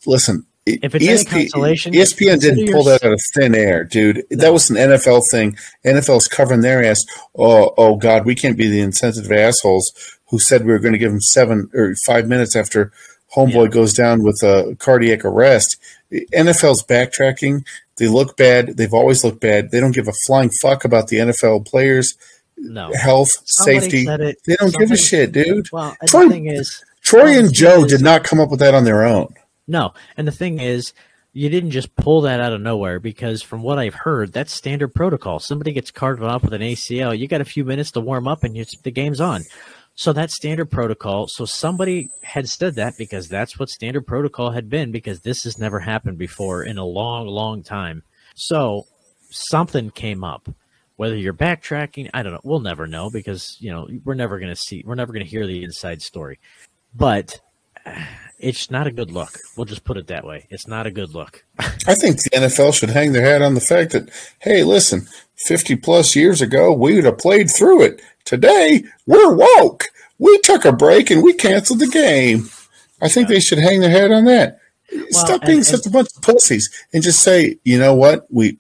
Speaker 2: Listen,
Speaker 1: if it's any consolation,
Speaker 2: ESPN didn't pull that out of thin air, dude. No. That was an NFL thing. NFL's covering their ass. Oh God, we can't be the insensitive assholes who said we were going to give him 7 or 5 minutes after homeboy goes down with a cardiac arrest. NFL's backtracking. They look bad. They've always looked bad. They don't give a flying fuck about the NFL players' health, safety. They don't give a shit, dude.
Speaker 1: Well, the thing is,
Speaker 2: Troy and Joe did not come up with that on their own.
Speaker 1: No, and the thing is, you didn't just pull that out of nowhere because from what I've heard, that's standard protocol. Somebody gets carted off with an ACL, you got a few minutes to warm up and the game's on. So that's standard protocol. So somebody had said that because that's what standard protocol had been because this has never happened before in a long, long time. So something came up. Whether you're backtracking, I don't know. We'll never know because, we're never going to hear the inside story. But It's not a good look. We'll just put it that way. It's not a good look.
Speaker 2: I think the NFL should hang their hat on the fact that, hey, listen, 50 plus years ago, we would have played through it. Today, we're woke. We took a break and we canceled the game. I think they should hang their hat on that. Stop being such a bunch of pussies and just say, you know what? We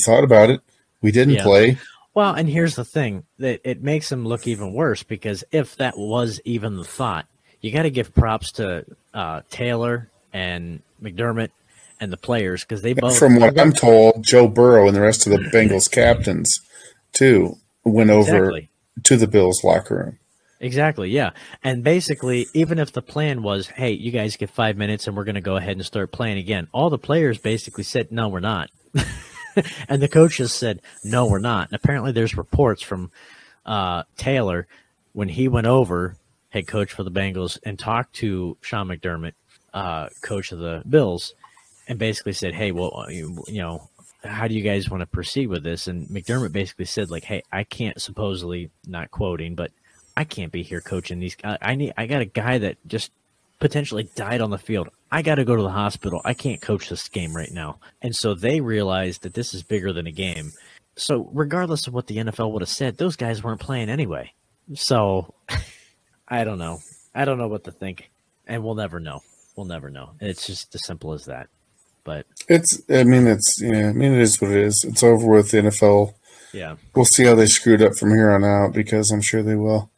Speaker 2: thought about it. We didn't play.
Speaker 1: Well, and here's the thing, that it makes them look even worse, because if that was even the thought, you got to give props to Taylor and McDermott and the players, because they both.
Speaker 2: From what I'm told, Joe Burrow and the rest of the Bengals captains too went over to the Bills locker room.
Speaker 1: Exactly, yeah. And basically, even if the plan was, hey, you guys get 5 minutes and we're going to go ahead and start playing again, all the players basically said, no, we're not. And the coaches said, no, we're not. And apparently there's reports from Taylor when he went over, head coach for the Bengals, and talked to Sean McDermott, coach of the Bills, and basically said, hey, well, you know, how do you guys want to proceed with this? And McDermott basically said, like, hey, I can't, supposedly, not quoting, but I can't be here coaching these. I got a guy that just potentially died on the field. I got to go to the hospital. I can't coach this game right now. And so they realized that this is bigger than a game. So regardless of what the NFL would have said, those guys weren't playing anyway. So I don't know. I don't know what to think, and we'll never know. We'll never know. It's just as simple as that. But
Speaker 2: it is what it is. It's over with the NFL.
Speaker 1: Yeah.
Speaker 2: We'll see how they screwed up from here on out, because I'm sure they will.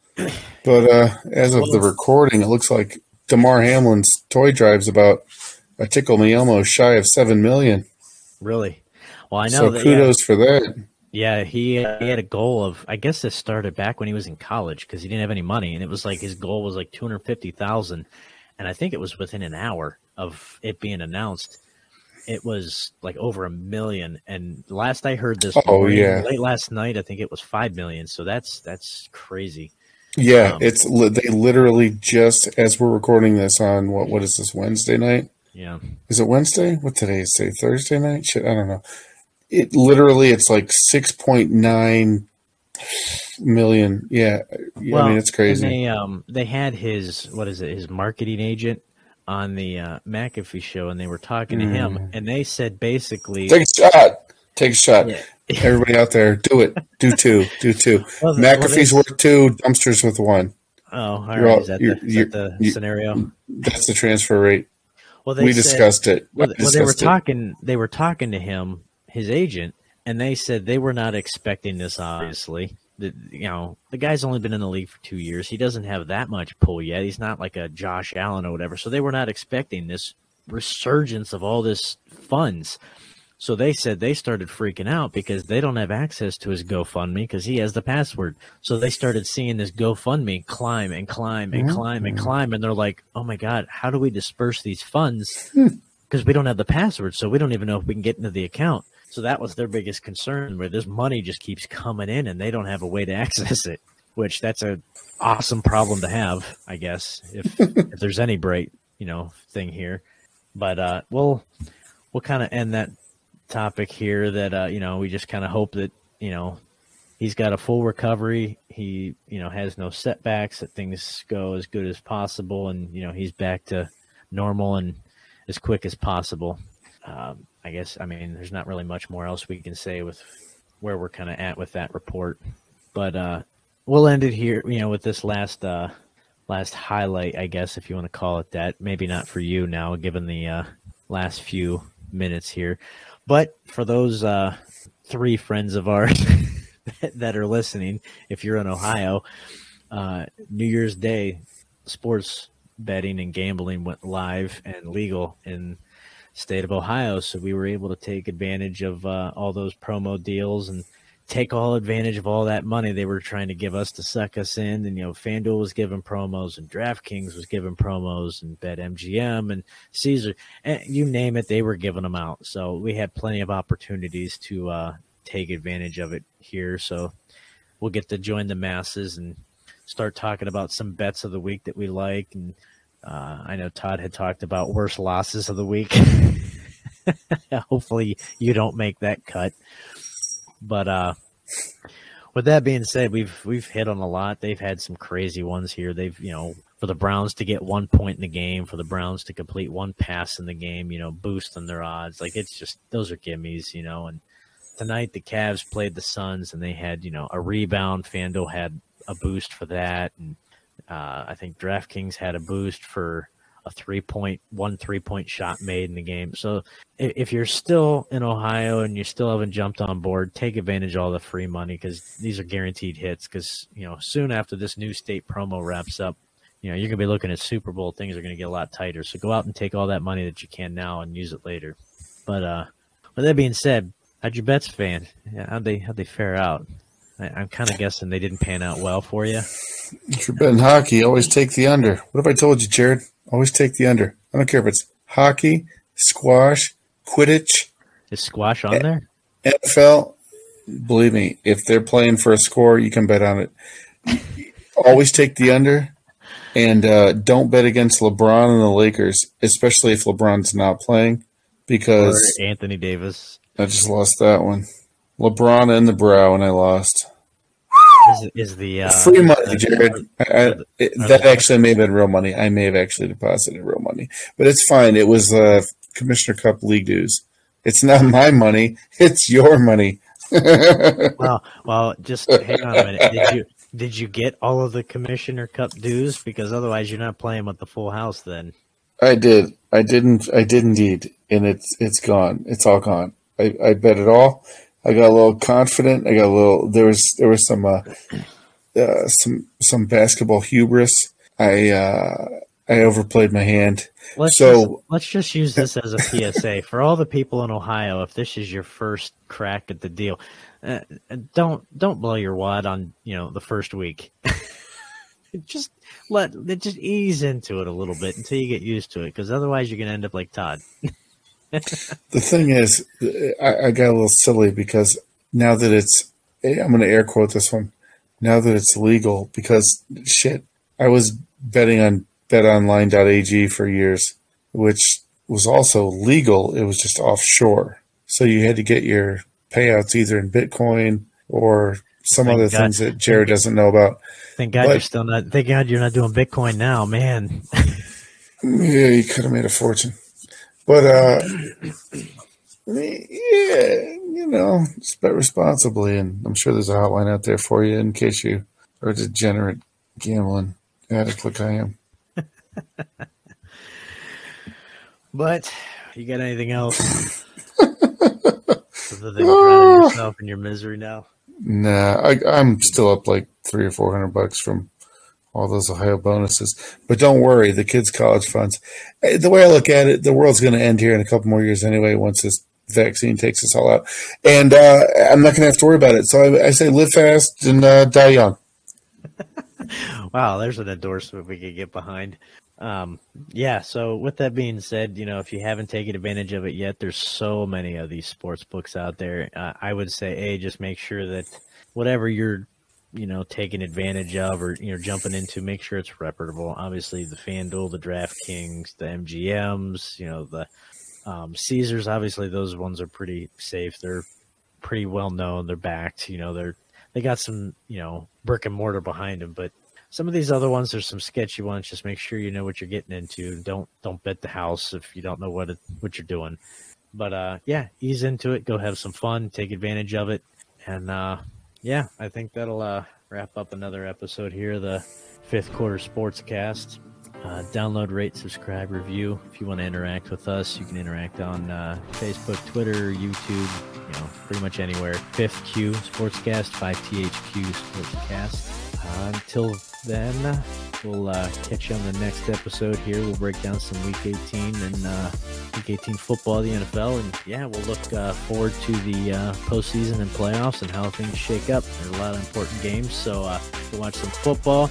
Speaker 2: But as of the recording, it looks like Damar Hamlin's toy drive's about a tickle me Elmo shy of $7 million.
Speaker 1: Really? Well, I know.
Speaker 2: So kudos for that.
Speaker 1: Yeah, he had a goal of, I guess this started back when he was in college, because he didn't have any money, and it was like his goal was like $250,000, and I think it was within an hour of it being announced, it was like over $1 million. And last I heard this late last night, I think it was $5 million. So that's crazy.
Speaker 2: Yeah, they literally just, as we're recording this on what is this, Wednesday night?
Speaker 1: Yeah.
Speaker 2: Is it Wednesday? What did I say? Thursday night? Shit, I don't know. It's like 6.9 million. Yeah. Well, I mean, it's crazy.
Speaker 1: And they had his marketing agent on the McAfee show, and they were talking to him, and they said basically,
Speaker 2: take a shot. Yeah. Everybody out there, do it. Do two. Well, McAfee's worth 2, Dumpster's worth 1.
Speaker 1: Oh, all right. Is that the scenario?
Speaker 2: That's the transfer rate.
Speaker 1: Well,
Speaker 2: we discussed it.
Speaker 1: They were talking to him, his agent, and they said they were not expecting this. Obviously, the guy's only been in the league for 2 years. He doesn't have that much pull yet. He's not like a Josh Allen or whatever. So they were not expecting this resurgence of all this funds. So they said they started freaking out because they don't have access to his GoFundMe because he has the password. So they started seeing this GoFundMe climb and climb and climb and climb. And they're like, oh, my God, how do we disperse these funds? Because we don't have the password, so we don't even know if we can get into the account. So that was their biggest concern, where this money just keeps coming in and they don't have a way to access it, which that's an awesome problem to have, I guess, if there's any bright, thing here. But we'll kind of end that topic here that, we just kind of hope that, he's got a full recovery. He, has no setbacks, that things go as good as possible. And, he's back to normal and as quick as possible. I guess, there's not really much more else we can say with where we're kind of at with that report, but we'll end it here, with this last highlight, I guess, if you want to call it that. Maybe not for you now, given the last few minutes here, but for those 3 friends of ours that are listening, if you're in Ohio, New Year's Day, sports betting and gambling went live and legal in state of Ohio, so we were able to take advantage of all those promo deals and take all advantage of all that money they were trying to give us to suck us in. And FanDuel was giving promos, and DraftKings was giving promos, and BetMGM and Caesar, and you name it, they were giving them out. So we had plenty of opportunities to take advantage of it here. So we'll get to join the masses and start talking about some bets of the week that we like. And I know Todd had talked about worst losses of the week. Hopefully you don't make that cut. But with that being said, we've hit on a lot. They've had some crazy ones here. They've for the Browns to get 1 point in the game, for the Browns to complete one pass in the game, boosting their odds. Like, it's just, those are gimmies, and tonight the Cavs played the Suns and they had, a rebound. FanDuel had a boost for that. And I think DraftKings had a boost for a 3-point shot made in the game. So if you're still in Ohio and you still haven't jumped on board, take advantage of all the free money, because these are guaranteed hits. Because, soon after this new state promo wraps up, you're going to be looking at Super Bowl. Things are going to get a lot tighter. So go out and take all that money that you can now and use it later. But with that being said, how'd your bets, fan? Yeah, how'd they fare out? I'm kind of guessing they didn't pan out well for you.
Speaker 2: If you're betting hockey, always take the under. What have I told you, Jared? Always take the under. I don't care if it's hockey, squash, Quidditch.
Speaker 1: Is squash on there?
Speaker 2: NFL, believe me, if they're playing for a score, you can bet on it. Always take the under. And don't bet against LeBron and the Lakers, especially if LeBron's not playing, because
Speaker 1: or Anthony Davis.
Speaker 2: I just lost that one. LeBron and the brow, and I lost.
Speaker 1: Is the
Speaker 2: free money, Jared? That actually may have been real money. I may have actually deposited real money, but it's fine. It was Commissioner Cup league dues. It's not my money; it's your money.
Speaker 1: well, just hang on a minute. Did you get all of the Commissioner Cup dues? Because otherwise, you're not playing with the full house. Then
Speaker 2: I did. I did indeed, and it's gone. It's all gone. I bet it all. I got a little confident. I got a little. There was some basketball hubris. I overplayed my hand.
Speaker 1: Let's just use this as a PSA for all the people in Ohio. If this is your first crack at the deal, don't blow your wad on the first week. just ease into it a little bit until you get used to it, because otherwise you're gonna end up like Todd.
Speaker 2: The thing is, I got a little silly because now that I'm going to air quote this one, now that it's legal, because shit, I was betting on betonline.ag for years, which was also legal. It was just offshore. So you had to get your payouts either in Bitcoin or some other things that Jared doesn't know about.
Speaker 1: Thank God you're not doing Bitcoin now, man.
Speaker 2: Yeah, you could have made a fortune. But, yeah, just bet responsibly. And I'm sure there's a hotline out there for you in case you are a degenerate gambling addict like I am.
Speaker 1: But you got anything else other than drowning yourself in your misery now?
Speaker 2: Nah, I'm still up like $300 or $400 from all those Ohio bonuses. But don't worry, the kids' college funds. The way I look at it, the world's going to end here in a couple more years anyway once this vaccine takes us all out. And I'm not going to have to worry about it. So I say live fast and die young.
Speaker 1: Wow, there's an endorsement we could get behind. Yeah, so with that being said, if you haven't taken advantage of it yet, there's so many of these sports books out there. I would say, just make sure that whatever you're taking advantage of or, jumping into, make sure it's reputable. Obviously, the FanDuel, the DraftKings, the MGMs, the Caesars, obviously those ones are pretty safe. They're pretty well known. They're backed. They got some, brick and mortar behind them. But some of these other ones, there's some sketchy ones. Just make sure you know what you're getting into. Don't bet the house if you don't know what you're doing. But, yeah, ease into it. Go have some fun. Take advantage of it. And, yeah, I think that'll wrap up another episode here, the Fifth Quarter Sportscast. Download, rate, subscribe, review. If you want to interact with us, you can interact on Facebook, Twitter, YouTube, pretty much anywhere. Fifth Q Sportscast, 5THQ Sportscast. Until then, we'll catch you on the next episode here. We'll break down some Week 18 and Week 18 football of the NFL. And, yeah, we'll look forward to the postseason and playoffs and how things shake up. There are a lot of important games, so go watch some football.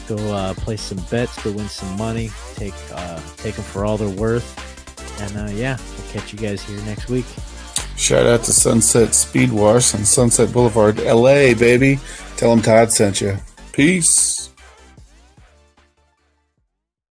Speaker 1: Go place some bets. Go win some money. Take them for all they're worth. And, yeah, we'll catch you guys here next week.
Speaker 2: Shout out to Sunset Speed Wash on Sunset Boulevard, LA, baby. Tell them Todd sent you. Peace.